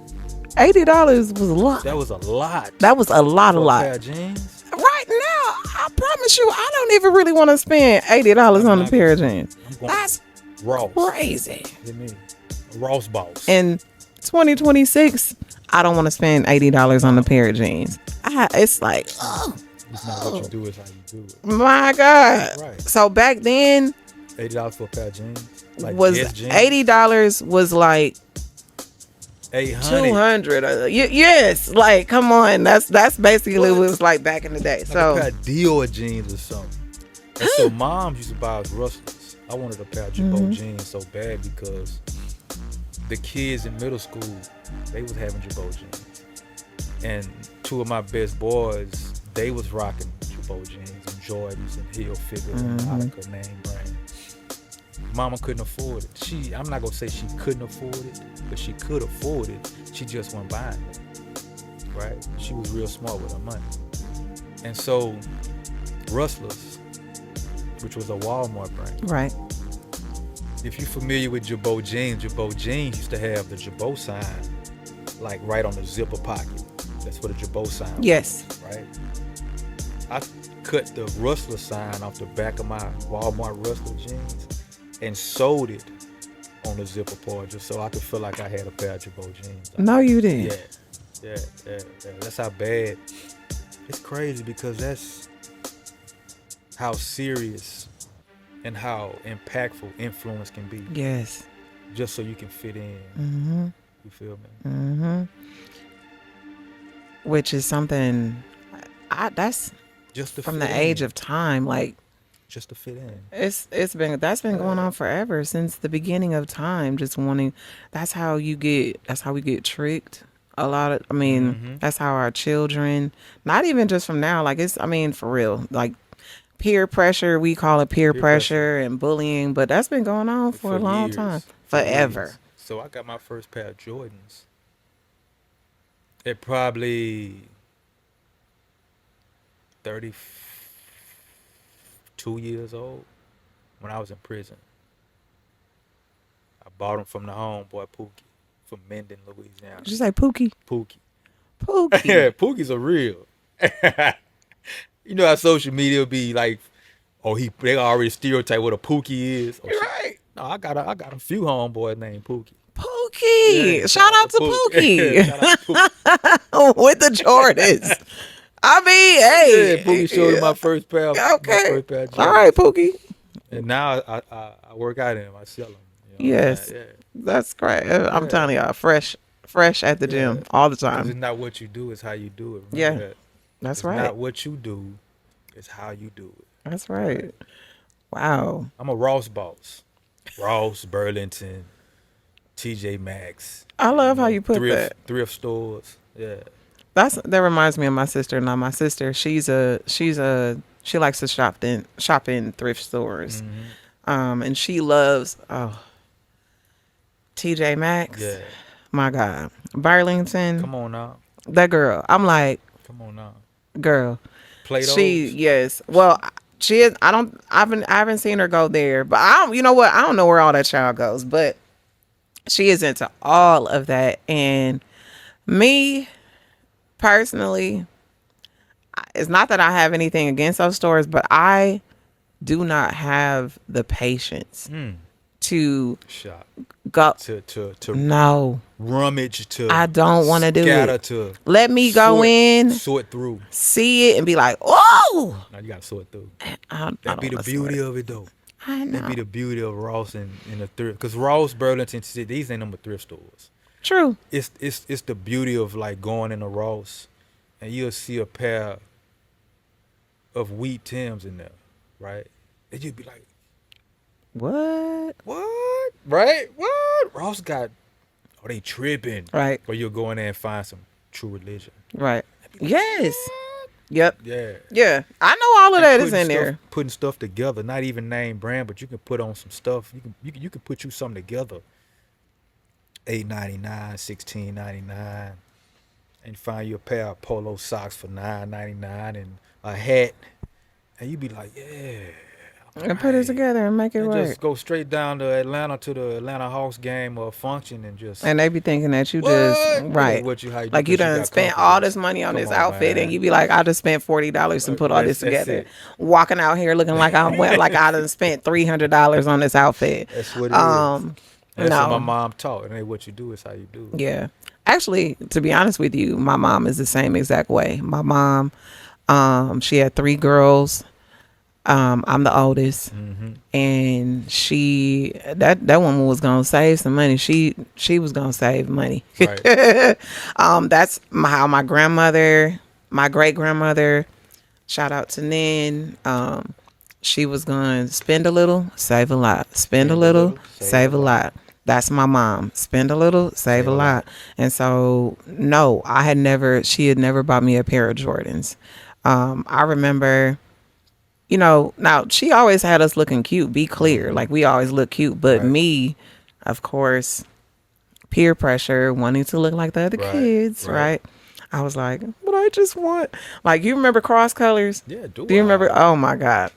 $80 was a lot. That was a lot. That was a lot. A pair of jeans? Right now, I promise you, I don't even really want to spend $80 on a pair of jeans. That's Ross. Crazy. You mean Ross boss. In 2026, I don't want to spend $80 on a pair of jeans. It's like, oh. It's not what you do, it's how you do it. My God. Right. So back then, $80 for a pair of jeans? Like was Guess jeans? $80 was like 800. 200. Yes, like come on. That's basically what it was like back in the day. Like So a pair of Dior jeans or something. And so moms used to buy us rustlers. I wanted a pair of Jabot jeans so bad because the kids in middle school, they was having Jabot jeans. And two of my best boys, they was rocking Jabot jeans and Jordans and Hill Figure and Nautica name brand. Mama couldn't afford it. I'm not gonna say she couldn't afford it, but she could afford it. She just wasn't buying it. Right? She was real smart with her money. And so Rustlers, which was a Walmart brand. right. If you're familiar with Jabot jeans used to have the Jabot sign like right on the zipper pocket. That's what a Jabot sign was. Yes. Right? I cut the Rustler sign off the back of my Walmart Rustler jeans and sewed it on the zipper part just so I could feel like I had a pair of Jabot jeans. No, you didn't. Yeah. That's how bad. It's crazy because that's how serious and how impactful influence can be. Yes. Just so you can fit in. Mm-hmm. You feel me? Mm-hmm. Which is something that's Just to from fit the in. age of time. Like Just to fit in. that's been going on forever since the beginning of time. Just wanting. That's how we get tricked. A lot of. I mean, that's how our children. Not even just from now. Like for real. Like peer pressure. We call it peer pressure and bullying, but that's been going on for a long years. time. For Forever. years. So I got my first pair of Jordans at probably 32 years old when I was in prison. I bought them from the homeboy Pookie from Mendon, Louisiana. Did you say Pookie? Pookie. Pookie. Yeah, Pookies are real. You know how social media be like, they already stereotype what a Pookie is. Right. No, I got a few homeboys named Pookie. Pookie. Yeah, Shout out to Pookie. Shout out to Pookie. With the Jordans. I mean, hey. Yeah, Pookie showed me my first pair. Okay. My first pair of Jordans. All right, Pookie. And now I work out in them. I sell them. Yes. Yeah. That's great. I'm telling y'all, fresh at the gym all the 'Cause time. it's not what you do, it's how you do it. Remember Yeah. that. That's It's right. not what you do, it's how you do it. That's right. Wow. I'm a Ross boss. Ross, Burlington, TJ Maxx. I love how you put that. Thrift stores. Yeah. That reminds me of my sister. Now my sister, she likes to shop in thrift stores. And she loves TJ Maxx. Yeah. My God. Burlington. Come on now. That girl. I'm like, Come on now. girl. Play-Dohs? Yes. Well, she is. I haven't seen her go there, but you know what? I don't know where all that child goes, but she is into all of that. And me personally, it's not that I have anything against those stores, but I do not have the patience to Shop. go. To No, rummage, to I don't want to do scatter, it. to Let me go in, sort through. see it, and be like, "Oh!" Now you gotta sort through. I That be don't the wanna beauty sort. of it though. I know. That be the beauty of Ross and the thrift. Because Ross, Burlington, these ain't number thrift stores. True. It's the beauty of like going into Ross and you'll see a pair of wheat Timbs in there, right? And you'd be like, What? what? Right? What? Ross got, they tripping. Right. Or you'll go in there and find some True Religion. Right. Yes. Yep. Yeah. Yeah. I know all of that is Putting in there. Putting stuff together, not even name brand, but you can put on some stuff. You can put you something together. $8.99, $16.99, and find you a pair of polo socks for $9.99 and a hat, and you be like, yeah. And put it together and make it And work. just go straight down to Atlanta to the Atlanta Hawks game or function and just. And they be thinking that you What? just right. How you Like you because done got spent confidence. all this money on Come this on, outfit, man. and you be like, I just spent $40 and put all this That's together. it. Walking out here looking like I'm like I done spent $300 on this outfit. That's what it is. And that's no. what my mom taught. And what you do is how you do it. Yeah. Actually, to be honest with you, my mom is the same exact way. My mom, she had 3 girls. I'm the oldest, Mm-hmm. and that woman was gonna save some money. She was gonna save money. Right. That's how my grandmother, my great grandmother, shout out to Nin. She was going to spend a little, save a lot. Spend a Spend a little, little, save a save a lot. lot. That's my mom. Spend a little, save Save a a lot. lot. And so, no, she had never bought me a pair of Jordans. I remember, now she always had us looking cute, be clear. Mm-hmm. Like we always look cute. But Right. me, of course, peer pressure, wanting to look like the other Right. kids, Right. right? I was like, but I just want, like, you remember cross colors? Yeah. Do Do you remember? I? Oh my God.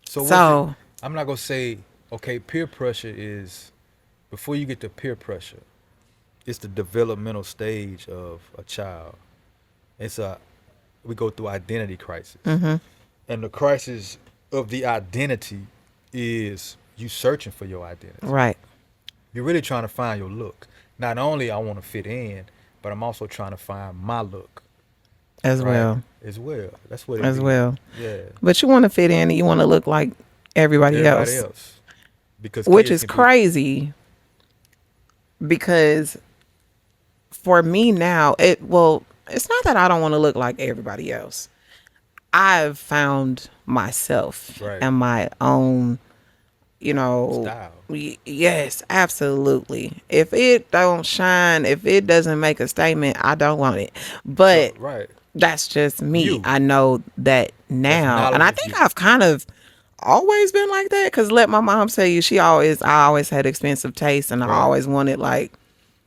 So what's it? So, I'm not gonna say. Okay, peer pressure is before you get to peer pressure. It's the developmental stage of a child. It's a we go through identity crisis, and the crisis of the identity is you searching for your identity. right, You're really trying to find your look. Not only I want to fit in, but I'm also trying to find my look, as right? well, As well. That's what it as is. well. Yeah. But you want to fit in and you want to look like everybody Everybody else, else, because which kids is can be crazy because for me now, it's not that I don't want to look like everybody else. I've found myself right. and my own, Style. yes, absolutely. If it don't shine, if it doesn't make a statement, I don't want it. So But right. that's just me. You. I know that That's now. And knowledge I of think you. I've kind of always been like that because let my mom tell you, I always had expensive taste and I Right. always wanted like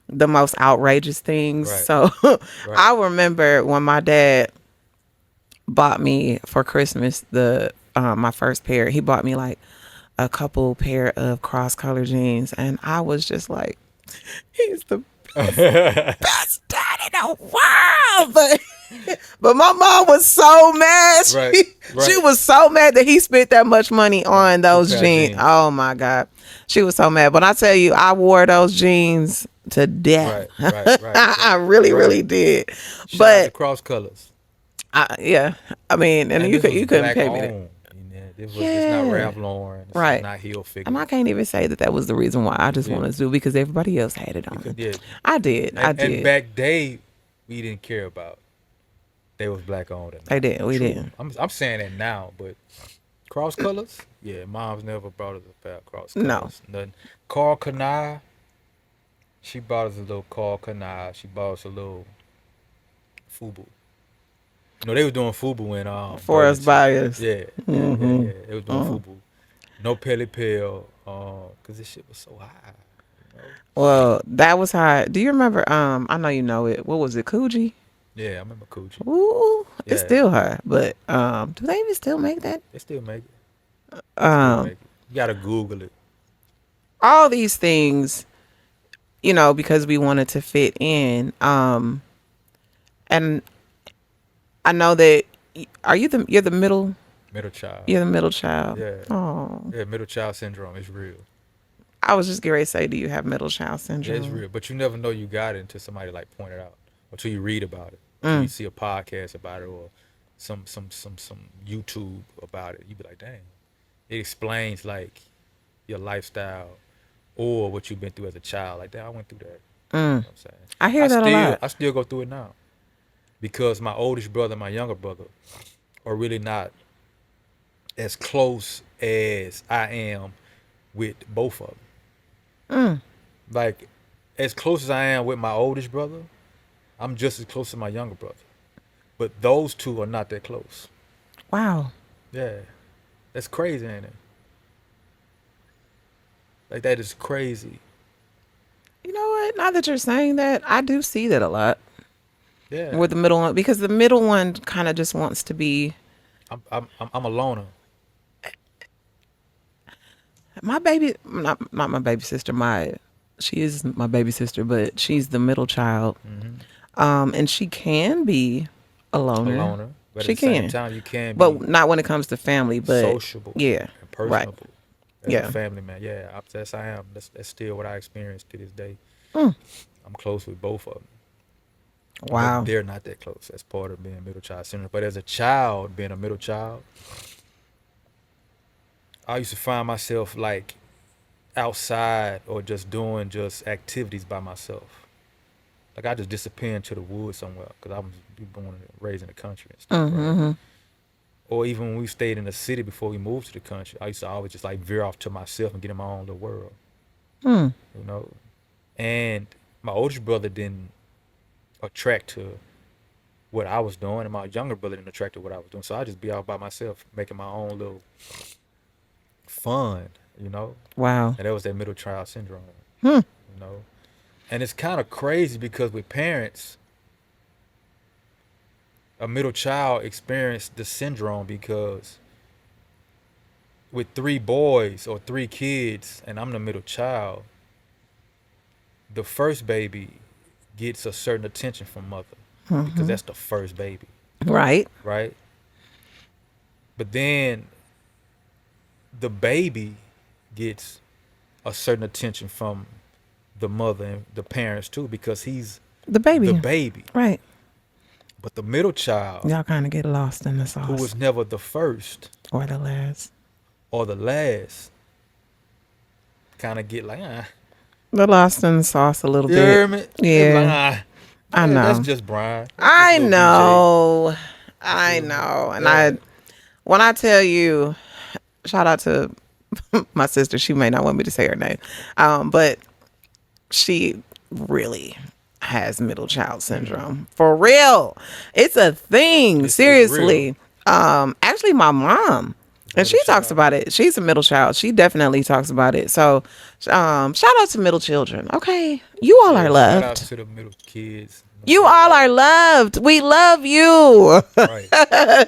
the most outrageous things. Right. So Right. I remember when my dad bought me for Christmas my first pair. He bought me like a couple pair of cross color jeans, and I was just like, he's the best dad in the world. But my mom was so mad. Right. She Right. was so mad that he spent that much money On on two those pair of jeans. jeans. Oh my God. She was so mad. But I tell you, I wore those jeans to death. Right. Right. Right. I Right. really, really Right. did. Shout out to But Cross Colors. yeah, I mean, and And you this could was you couldn't black pay me that. owned. You know, it's not Yeah, Ralph Lauren. This is right. not Heel And I Figure. can't even say that that was the reason why I just Yeah. wanted to do it because everybody else had it Because on. yeah. I did. I And did. back day we didn't care about. They was black owned or They not. did. We True. didn't. I'm saying that now, but Cross Colors? Yeah, mom's never brought us a pair of Cross No. Colors. Nothing. Carl Kanai, she bought us a little Carl Kanai. She bought us a little Fubu. No, they was doing Fubu in For us Burlington. buyers. Yeah, yeah, yeah, Mm-hmm. yeah. They was doing Fubu. No Pele Pill, cause this shit was so high. You know? Well, that was high. Do you remember? I know you know it. What was it? Coogee? Yeah, I remember Coochie. Ooh, it's Yeah, still high. But do they even still make that? they still make it. They still Um, make it. You gotta Google it. all these things, because we wanted to fit in. And I know that you're the middle. Middle child. You're the middle child. Yeah, Oh, yeah. Middle child syndrome is real. I was just getting ready to say, do you have middle child Yeah, it's syndrome? real. But you never know you got it until somebody like point it out, until you read about it, until you Mm. see a podcast about it, or some YouTube about it. You be like, dang, it explains like your lifestyle or what you've been through as a child. Like, damn, I went through that. You know Mm. what I'm saying? I hear that a lot. I still go through it now because my oldest brother and my younger brother are really not as close as I am with both of them. Mm. Like, as close as I am with my oldest brother, I'm just as close to my younger brother. But those two are not that close. Wow. Yeah. That's crazy, ain't it? Like, that is crazy. You know what? Now that you're saying that, I do see that a lot Yeah. with the middle one because the middle one kind of just wants to be I'm a loner. my baby. Not my baby sister. She is my baby sister, but she's the middle child. And she can be a A loner. loner. But She at the same can, time, you can be but not when it comes to family. But sociable yeah, and right. personable. As Yeah. a family man. Yeah, that's I am. That's still what I experience to this day. Mm. I'm close with both of them. Wow. But they're not that close. That's part of being middle child syndrome. But as a child, being a middle child, I used to find myself like outside or just doing just activities by myself. Like I just disappear into the woods somewhere because I was born and raised in the country and stuff, right? Mm-hmm. Or even when we stayed in the city before we moved to the country, I used to always just like veer off to myself and get in my own little world, Mm. you know. And my oldest brother didn't attract to what I was doing, and my younger brother didn't attract to what I was doing. So I just be out by myself, making my own little fun, you know. Wow. And that was that middle child syndrome, Hmm. you know. And it's kind of crazy because with parents, a middle child experienced the syndrome because with three boys or three kids, and I'm the middle child, the first baby gets a certain attention from mother because Mm-hmm. that's the first baby, Right. right? But then the baby gets a certain attention from the mother and the parents too because he's The the baby. baby. Right. But the middle child, Y'all kind of get lost in the who sauce was never the first or the last. or the last, kind of get like, The lost in the sauce a little you bit. hear me? They be like, Yeah. I that's know. just Brian. That's just I little BJ. know. You I feel me? know. And Yeah. when I tell you, shout out to my sister. She may not want me to say her name, but she really has middle child syndrome for real. It's a thing. It's real. Seriously. Actually, my mom. And Middle she talks child. about it. She's a middle child. She definitely talks about it. So, shout out to middle children. Okay, you all are Yeah, shout out loved. to the middle kids. You all are loved. We love you. Right.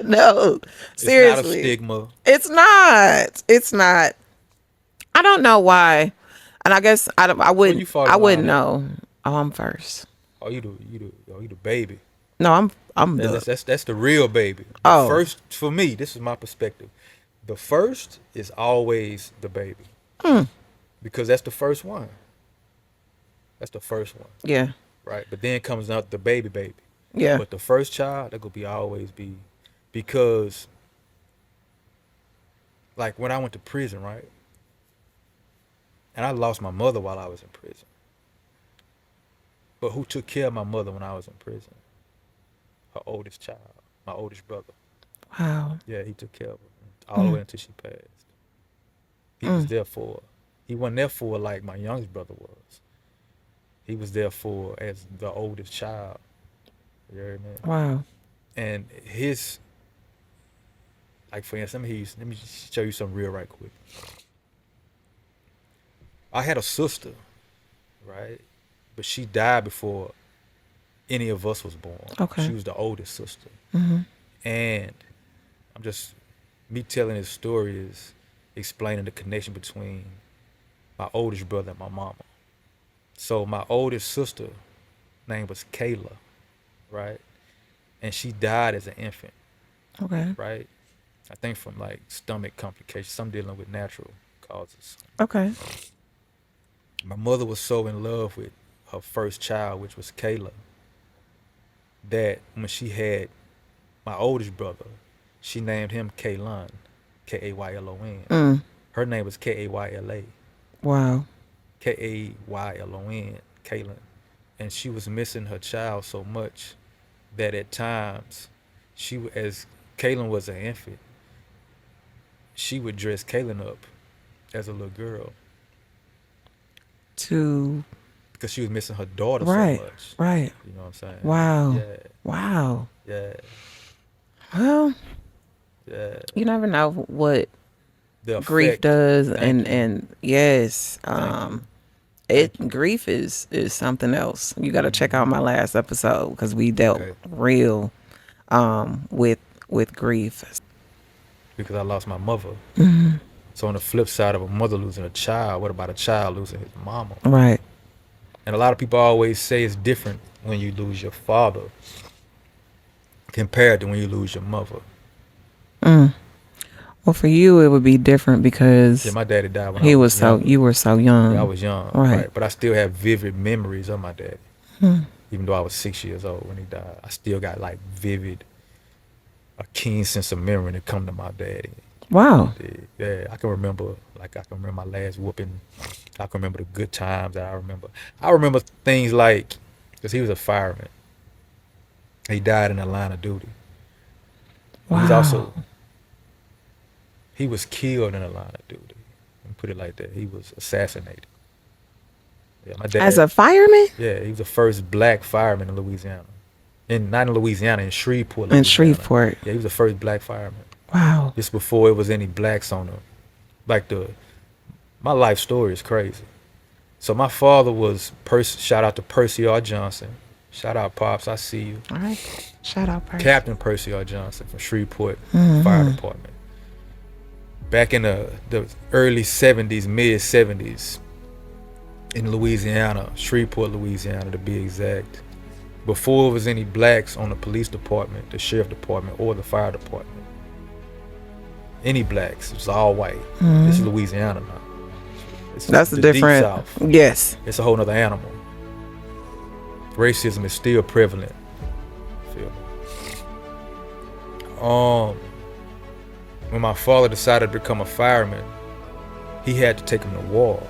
No, It's not a seriously. stigma. It's not. It's not. I don't know why. And I guess I Where you wouldn't fall I in wouldn't line at? know. Oh, I'm first. Oh, you the baby. No, I'm That- the That's that's that's the real baby. The oh. first for me, this is my perspective. The first is always the baby Mm, because that's the first one. That's the first one, yeah. right? But then comes out the baby. Yeah. But the first child, that gonna be always be because like when I went to prison, right? And I lost my mother while I was in prison. But who took care of my mother when I was in prison? Her oldest child, my oldest brother. Wow. Yeah, he took care of her all the way until she passed. He was there for her. He wasn't there for her like my youngest brother was. He was there for her as the oldest child. You heard me? Wow. And his, like for instance, let me show you something real right quick. I had a sister, right? But she died before any of us was born. Okay. She was the oldest sister. Mm-hmm. And me telling this story is explaining the connection between my oldest brother and my mama. So my oldest sister name was Kayla, right? And she died as an infant, Okay. right? I think from like stomach complications, some dealing with natural causes. Okay. My mother was so in love with her first child, which was Kayla, that when she had my oldest brother, she named him Kaylon, Kaylon. Mm. Her name was Kayla, Wow. Kaylon, Kaylin. And she was missing her child so much that at times, as Kaylin was an infant, she would dress Kaylin up as a little girl To because she was missing her daughter right. so much. Right. You know what I'm saying? Wow. Yeah, Wow. yeah, Well, yeah. you never know what The grief effect. does, Thank you. and yes, Thank you. grief is something else. You got to check out my last episode because we dealt Okay. real with grief. Because I lost my mother. Mm-hmm. So on the flip side of a mother losing a child, what about a child losing his mama? Right. And a lot of people always say it's different when you lose your father compared to when you lose your mother. Mm. Well, for you, it would be different because Yeah, my daddy died when he I was was young. you were so young. Yeah, I was young, Right. But I still have vivid memories of my daddy. Mm. Even though I was 6 years old when he died, I still got like vivid, a keen sense of memory to come to my daddy. Wow. Yeah, I can remember my last whooping. I can remember the good times that I remember. I remember things like, because he was a fireman. He died in the line of duty. Wow. He was killed in the line of duty. Let me put it like that. He was assassinated. Yeah, my dad. As a fireman? Yeah, he was the first black fireman in Louisiana. Not in Louisiana, in Shreveport, Louisiana. In Shreveport. Yeah, he was the first black fireman. Wow. Just before it was any blacks on him. My life story is crazy. So my father was, shout out to Percy R. Johnson. Shout out, Pops, I see you. All right. Shout out, Percy. Captain Percy R. Johnson from Shreveport Fire Department. Back in the early 70s, mid 70s, in Louisiana, Shreveport, Louisiana to be exact. Before there was any blacks on the police department, the sheriff department, or the fire department. Any blacks, it was all white. This is Louisiana now. That's the different. Deep South. Yes. It's a whole nother animal. Racism is still prevalent. Feel me? When my father decided to become a fireman, he had to take him to war.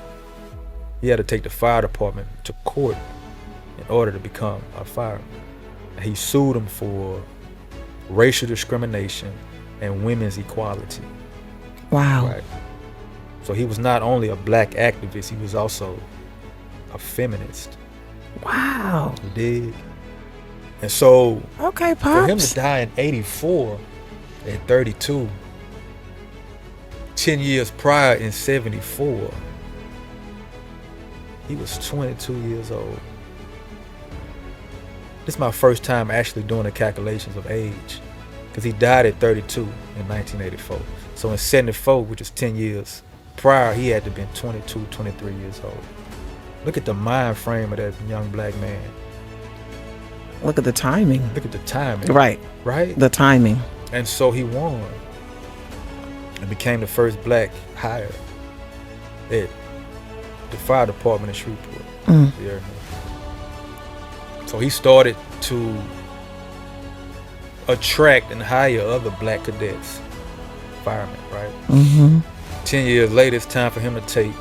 He had to take the fire department to court in order to become a fireman. He sued him for racial discrimination and women's equality. Wow. Right. So he was not only a black activist, he was also a feminist. Wow. You dig? And so Okay, Pops. for him to die in 84 at 32, 10 years prior in 74, he was 22 years old. This is my first time actually doing the calculations of age, because he died at 32 in 1984. So in 74, which is 10 years prior, he had to have been 22, 23 years old. Look at the mind frame of that young black man. Look at the timing. Look at the timing. Right. Right? The timing. And so he won and became the first black hired at the fire department in Shreveport. Yeah. So he started to attract and hire other black cadets, firemen, right? 10 years later, it's time for him to take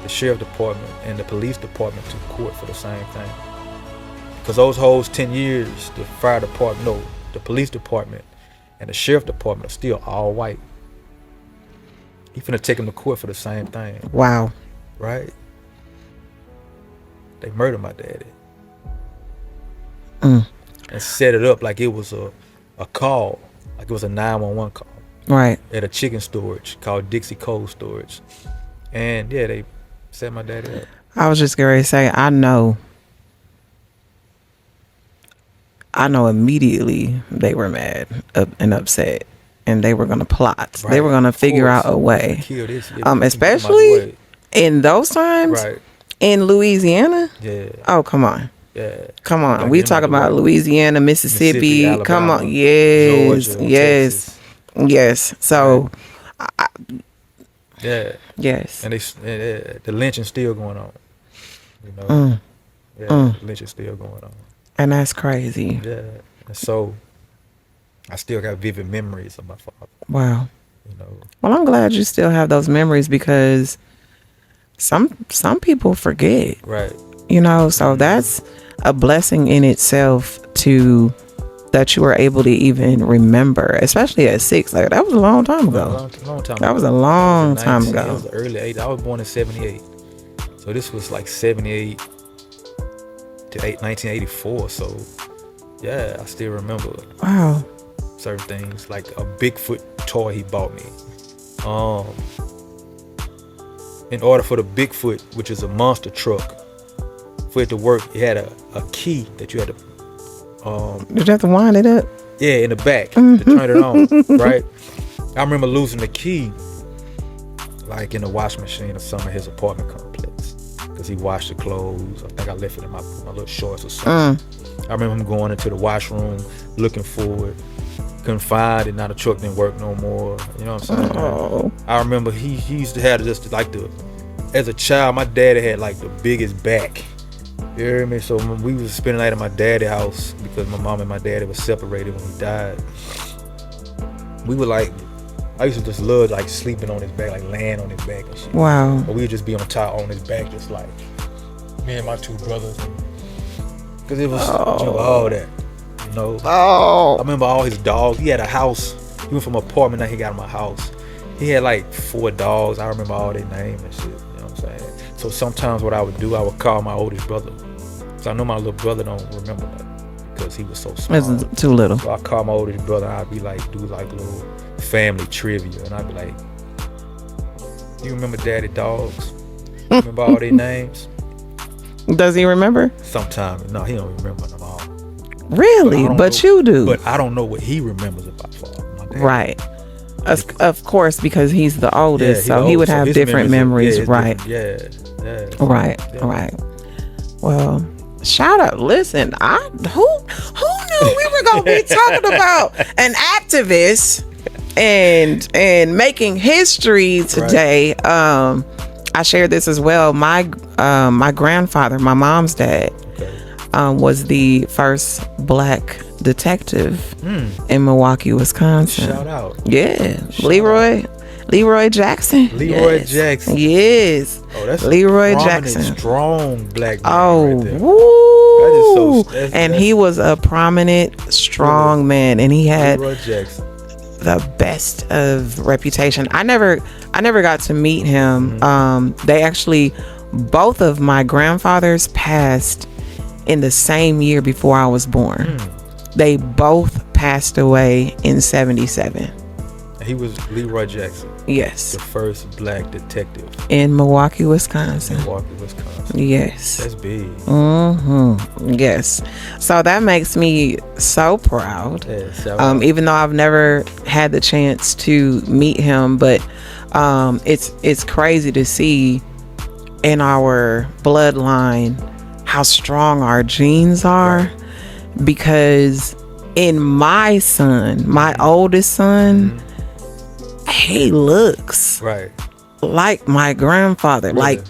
the sheriff department and the police department to court for the same thing. Because those whole 10 years, the fire department, no, the police department and the sheriff department are still all white. He finna take him to court for the same thing. Wow. Right? They murdered my daddy. And set it up like it was a call, like it was a 911 call. Right. At a chicken storage called Dixie Cold Storage. And yeah, they set my daddy up. I was just going to say, I know immediately they were mad and upset, and they were going to plot. Right. They were going to figure out a way. Especially in those times, right. In Louisiana. Yeah. Oh, come on. Yeah. Come on. Like we talk about Louisiana, Mississippi. Alabama, come on. Yes. Georgia, yes. Texas. Yes. So. Right. Yeah. Yes. And the lynching's still going on. You know. The lynching's still going on. And that's crazy. Yeah. And so I still got vivid memories of my father. Wow. You know. Well, I'm glad you still have those memories, because some people forget. Right. You know, so that's a blessing in itself that you were able to even remember, especially at 6. Like, that was a long time ago. That was a long time ago. It was the early 80s. I was born in 78. So this was like 78 to 1984. So yeah, I still remember. Wow. Certain things, like a Bigfoot toy he bought me. In order for the Bigfoot, which is a monster truck, for it to work, it had a key that you had to did you have to wind it up? Yeah, in the back to turn it on, right? I remember losing the key, like in the wash machine of some of his apartment complex, because he washed the clothes. I think I left it in my little shorts or something. I remember him going into the washroom looking for it, couldn't find it. Now the truck didn't work no more. You know what I'm saying? Oh. I remember he used to have just like as a child, my daddy had like the biggest back. You hear me? So when we was spending the night at my daddy's house, because my mom and my daddy were separated when he died, we were like I used to just love like sleeping on his back, like laying on his back and shit. Wow. But we would just be on top on his back, just like me and my two brothers. Cause it was all that, you know. I remember all his dogs. He had a house. He went from an apartment that he got in my house. He had like 4 dogs. I remember all their names and shit. You know what I'm saying? So sometimes what I would do, I would call my oldest brother. So I know my little brother don't remember that because he was so small. It's too little. So I call my oldest brother. And I'd be like, do like little family trivia, and I'd be like, "You remember Daddy dogs? You remember all their names?" Does he remember? Sometimes, no, he don't remember them all. Really? But you do. But I don't know what he remembers about father. Right. Of course, because he's the oldest, Yeah, so he would have different memories. Right. Right. Right. Well, shout out. Listen, who knew we were gonna be talking about an activist and making history today. Right. I shared this as well. My grandfather, my mom's dad, was the first black detective in Milwaukee, Wisconsin. Shout out. Yeah. Leroy Jackson. Leroy Jackson. Yes. Oh, that's Leroy Jackson. Strong black man. Oh, right there. woo. That is and he was a prominent, strong man, and he had Leroy Jackson. the best of reputation. I never got to meet him. They actually, both of my grandfathers passed in the same year before I was born. They both passed away in 1977. He was Leroy Jackson. Yes. The first black detective. In Milwaukee, Wisconsin. Yes. That's big. Yes. So that makes me so proud. Yeah, even though I've never had the chance to meet him, but it's crazy to see in our bloodline how strong our genes are. Right. Because in my son, my oldest son, he looks like my grandfather, like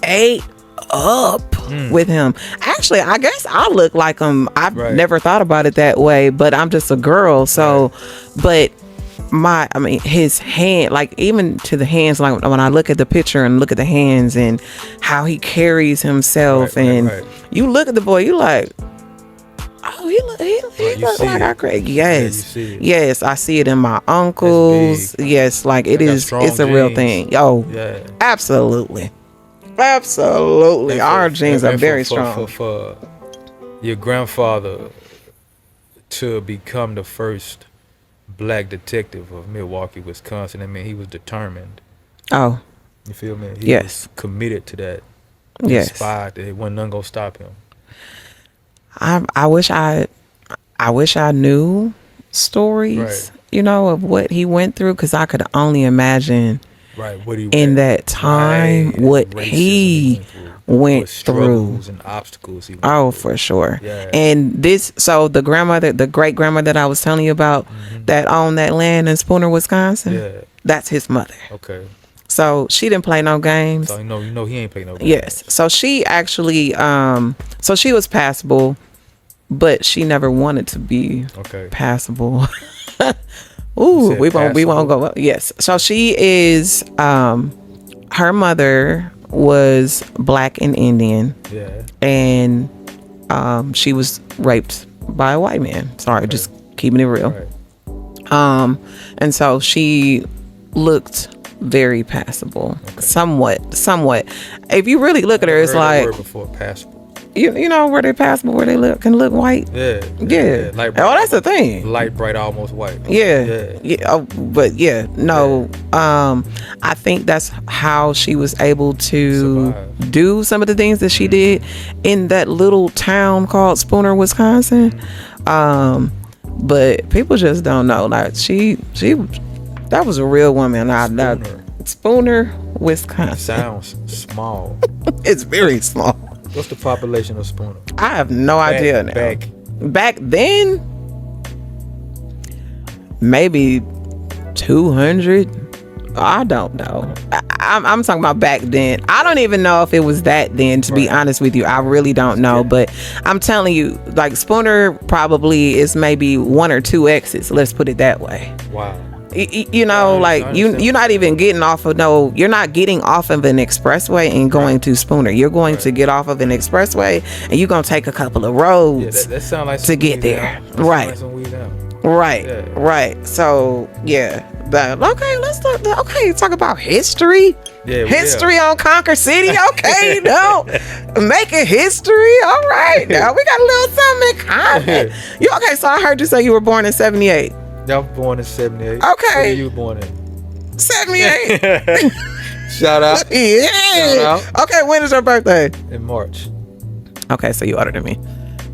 ate up with him. Actually, I guess I look like him. I've never thought about it that way, but I'm just a girl. So, but his hand, like even to the hands, like when I look at the picture and look at the hands and how he carries himself, you look at the boy, you like, oh, he look like our Craig. Yes. Yes, I see it in my uncles. Yes, like it's a real thing. Oh, absolutely. Our genes are very strong. For your grandfather to become the first black detective of Milwaukee, Wisconsin, I mean, he was determined. Oh. You feel me? He was committed to that. Inspired that it wasn't nothing gonna stop him. I wish I knew stories, of what he went through, because I could only imagine what he in that time, what he went through and obstacles. For sure. And the great grandmother that I was telling you about that owned that land in Spooner, Wisconsin, that's his mother. Okay. So she didn't play no games. So he ain't play no games. Yes. So she actually so she was passable, but she never wanted to be passable. Ooh, we won't go. Yes. So she is her mother was black and Indian. Yeah. And she was raped by a white man. Sorry, just keeping it real. Right. And so she looked very passable. Somewhat. If you really look at her, it's like word before passable. You know where they're passable, where they can look white. Yeah. Light bright, that's the thing. Light bright, almost white. Yeah. No. I think that's how she was able to do some of the things that she did in that little town called Spooner, Wisconsin. But people just don't know. Like she that was a real woman. Spooner, Wisconsin. Sounds small. It's very small. What's the population of Spooner? I have no idea now. Back then, maybe 200. I don't know. I'm talking about back then. I don't even know if it was that then, to be honest with you. I really don't know. But I'm telling you, like, Spooner probably is maybe 1 or 2 exits. Let's put it that way. Wow. You know, I like understand. you're not even getting off of you're not getting off of an expressway and going to Spooner. You're going to get off of an expressway and you're gonna take a couple of roads that sound like to get there. Right. Yeah. Right. So yeah. Okay, let's talk about history. Yeah, history on Conquer City. Okay, no, making history. All right, now we got a little something in common. You okay? So I heard you say you were born in '78. Yeah, I was born in '78. Okay. What are you born in? '78. Shout out. Yeah. Shout out. Okay, when is your birthday? In March. Okay, so you older than me.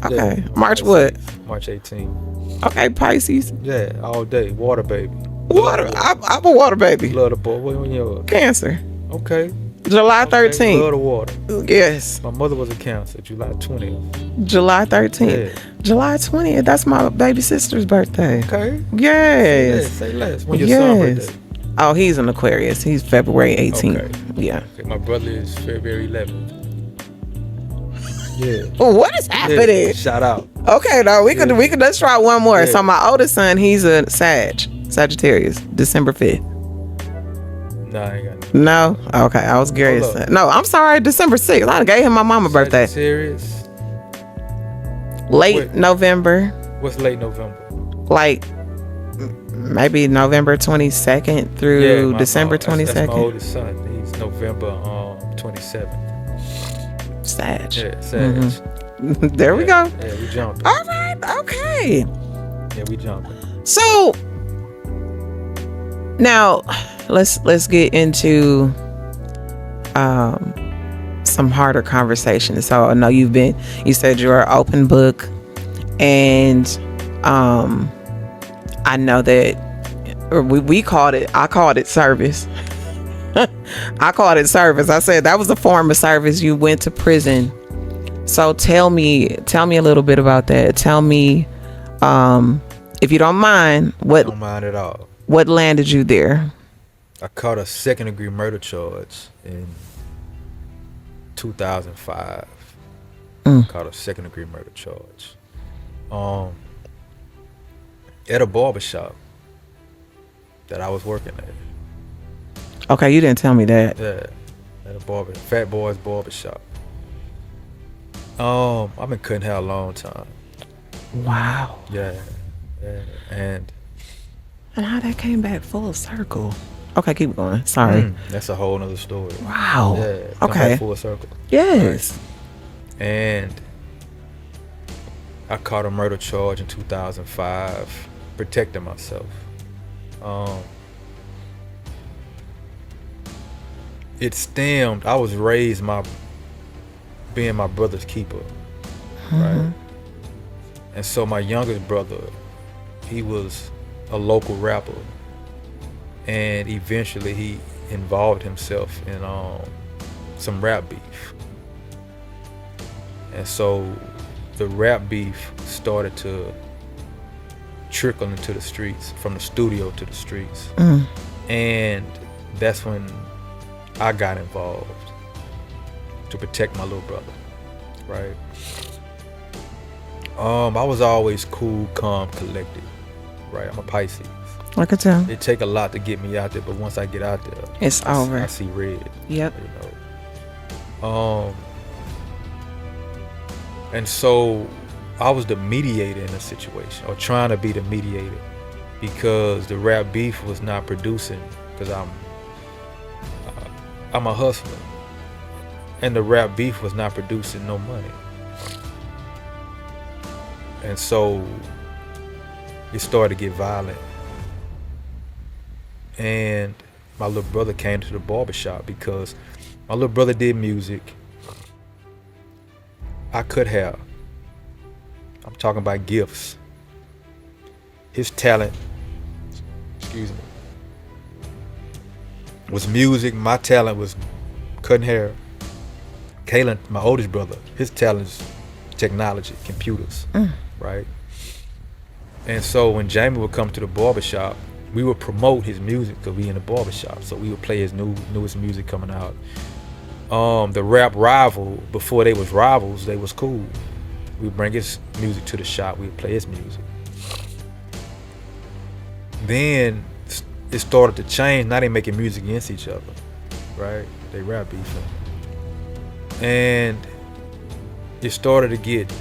Okay, Yeah, March what? March 18. Okay, Pisces. Yeah, all day. Water baby. Water. I'm a water baby. Love the boy. When yours? Cancer. Okay. July Okay. 13th. Love the water. Yes. My mother was a Cancer. July 20th. July 13th. Yeah. July 20th. That's my baby sister's birthday. Okay. Yes. Say less. When your son birthday? Oh, he's an Aquarius. He's February 18th. Okay. Yeah. Okay. My brother is February 11th. Yeah. Well, what is happening? Yeah. Shout out. Okay, no, we could let's try one more. Yeah. So my oldest son, he's a Sagittarius, December 5th. Nah, I ain't got nothing. No? Okay, I was curious. Hold up. No, I'm sorry, December 6th. I gave him my mama birthday. Serious? Late Wait. November. What's late November? Like maybe November 22nd through December 22nd. That's my oldest son. He's November 27th. Sag. Yeah, Sag. There we go. Yeah, we jumping. All right. Okay. Yeah, we jumping. So now let's get into some harder conversations. So I know you said you're an open book, and I know that I called it service. I called it service. I said that was a form of service. You went to prison. So tell me a little bit about that. Tell me, if you don't mind, I don't mind at all. What landed you there? I caught a second-degree murder charge in 2005. Caught a second-degree murder charge. At a barbershop that I was working at. Okay, you didn't tell me that. Yeah, at a Fat Boys Barbershop. I've been cutting hair a long time. Wow. Yeah, and how that came back full circle. Okay, keep going. Sorry. That's a whole nother story. Wow. Yeah. Okay. Back full circle. Yes. Right. And I caught a murder charge in 2005, protecting myself. It stemmed. I was raised being my brother's keeper, right? And so my youngest brother, he was a local rapper, and eventually he involved himself in some rap beef. And so the rap beef started to trickle into the streets, from the studio to the streets. And that's when I got involved to protect my little brother, right? I was always cool, calm, collected, right? I'm a Pisces. I could tell. It take a lot to get me out there, but once I get out there, It's over. I see red. Yep. You know. And so I was the mediator in the situation, or trying to be the mediator, because the rap beef was not producing, because I'm a hustler, and the rap beef was not producing no money. And so it started to get violent. And my little brother came to the barbershop because my little brother did music. I could have. I'm talking about gifts. His talent, was music. My talent was cutting hair. Kalen, my oldest brother, his talent is technology, computers, right? And so when Jamie would come to the barbershop, we would promote his music because we in the barbershop. So we would play his newest music coming out. The rap rival, before they was rivals, they was cool. We would bring his music to the shop. We would play his music. Then it started to change. Now they making music against each other, right? They rap beefing. And it started to get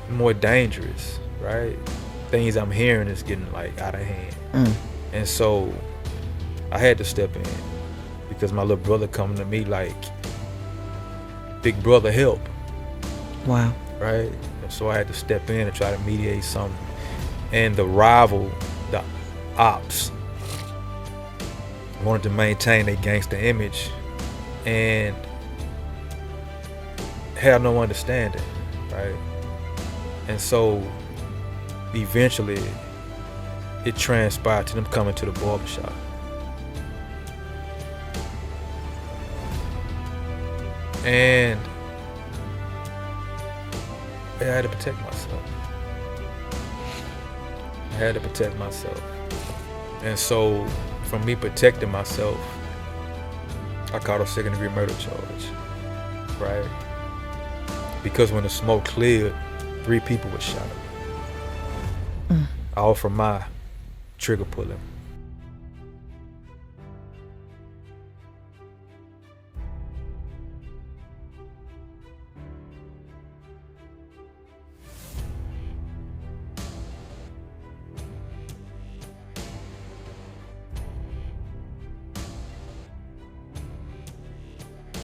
more dangerous, right? Things I'm hearing is getting like out of hand. And so I had to step in because my little brother coming to me like, big brother help. Wow. Right? And so I had to step in and try to mediate something. And the rival, the ops, wanted to maintain their gangster image and had no understanding, right? And so eventually it transpired to them coming to the barbershop. And I had to protect myself. And so from me protecting myself, I caught a second-degree murder charge, right? Because when the smoke cleared, 3 people were shot. All from my trigger pulling.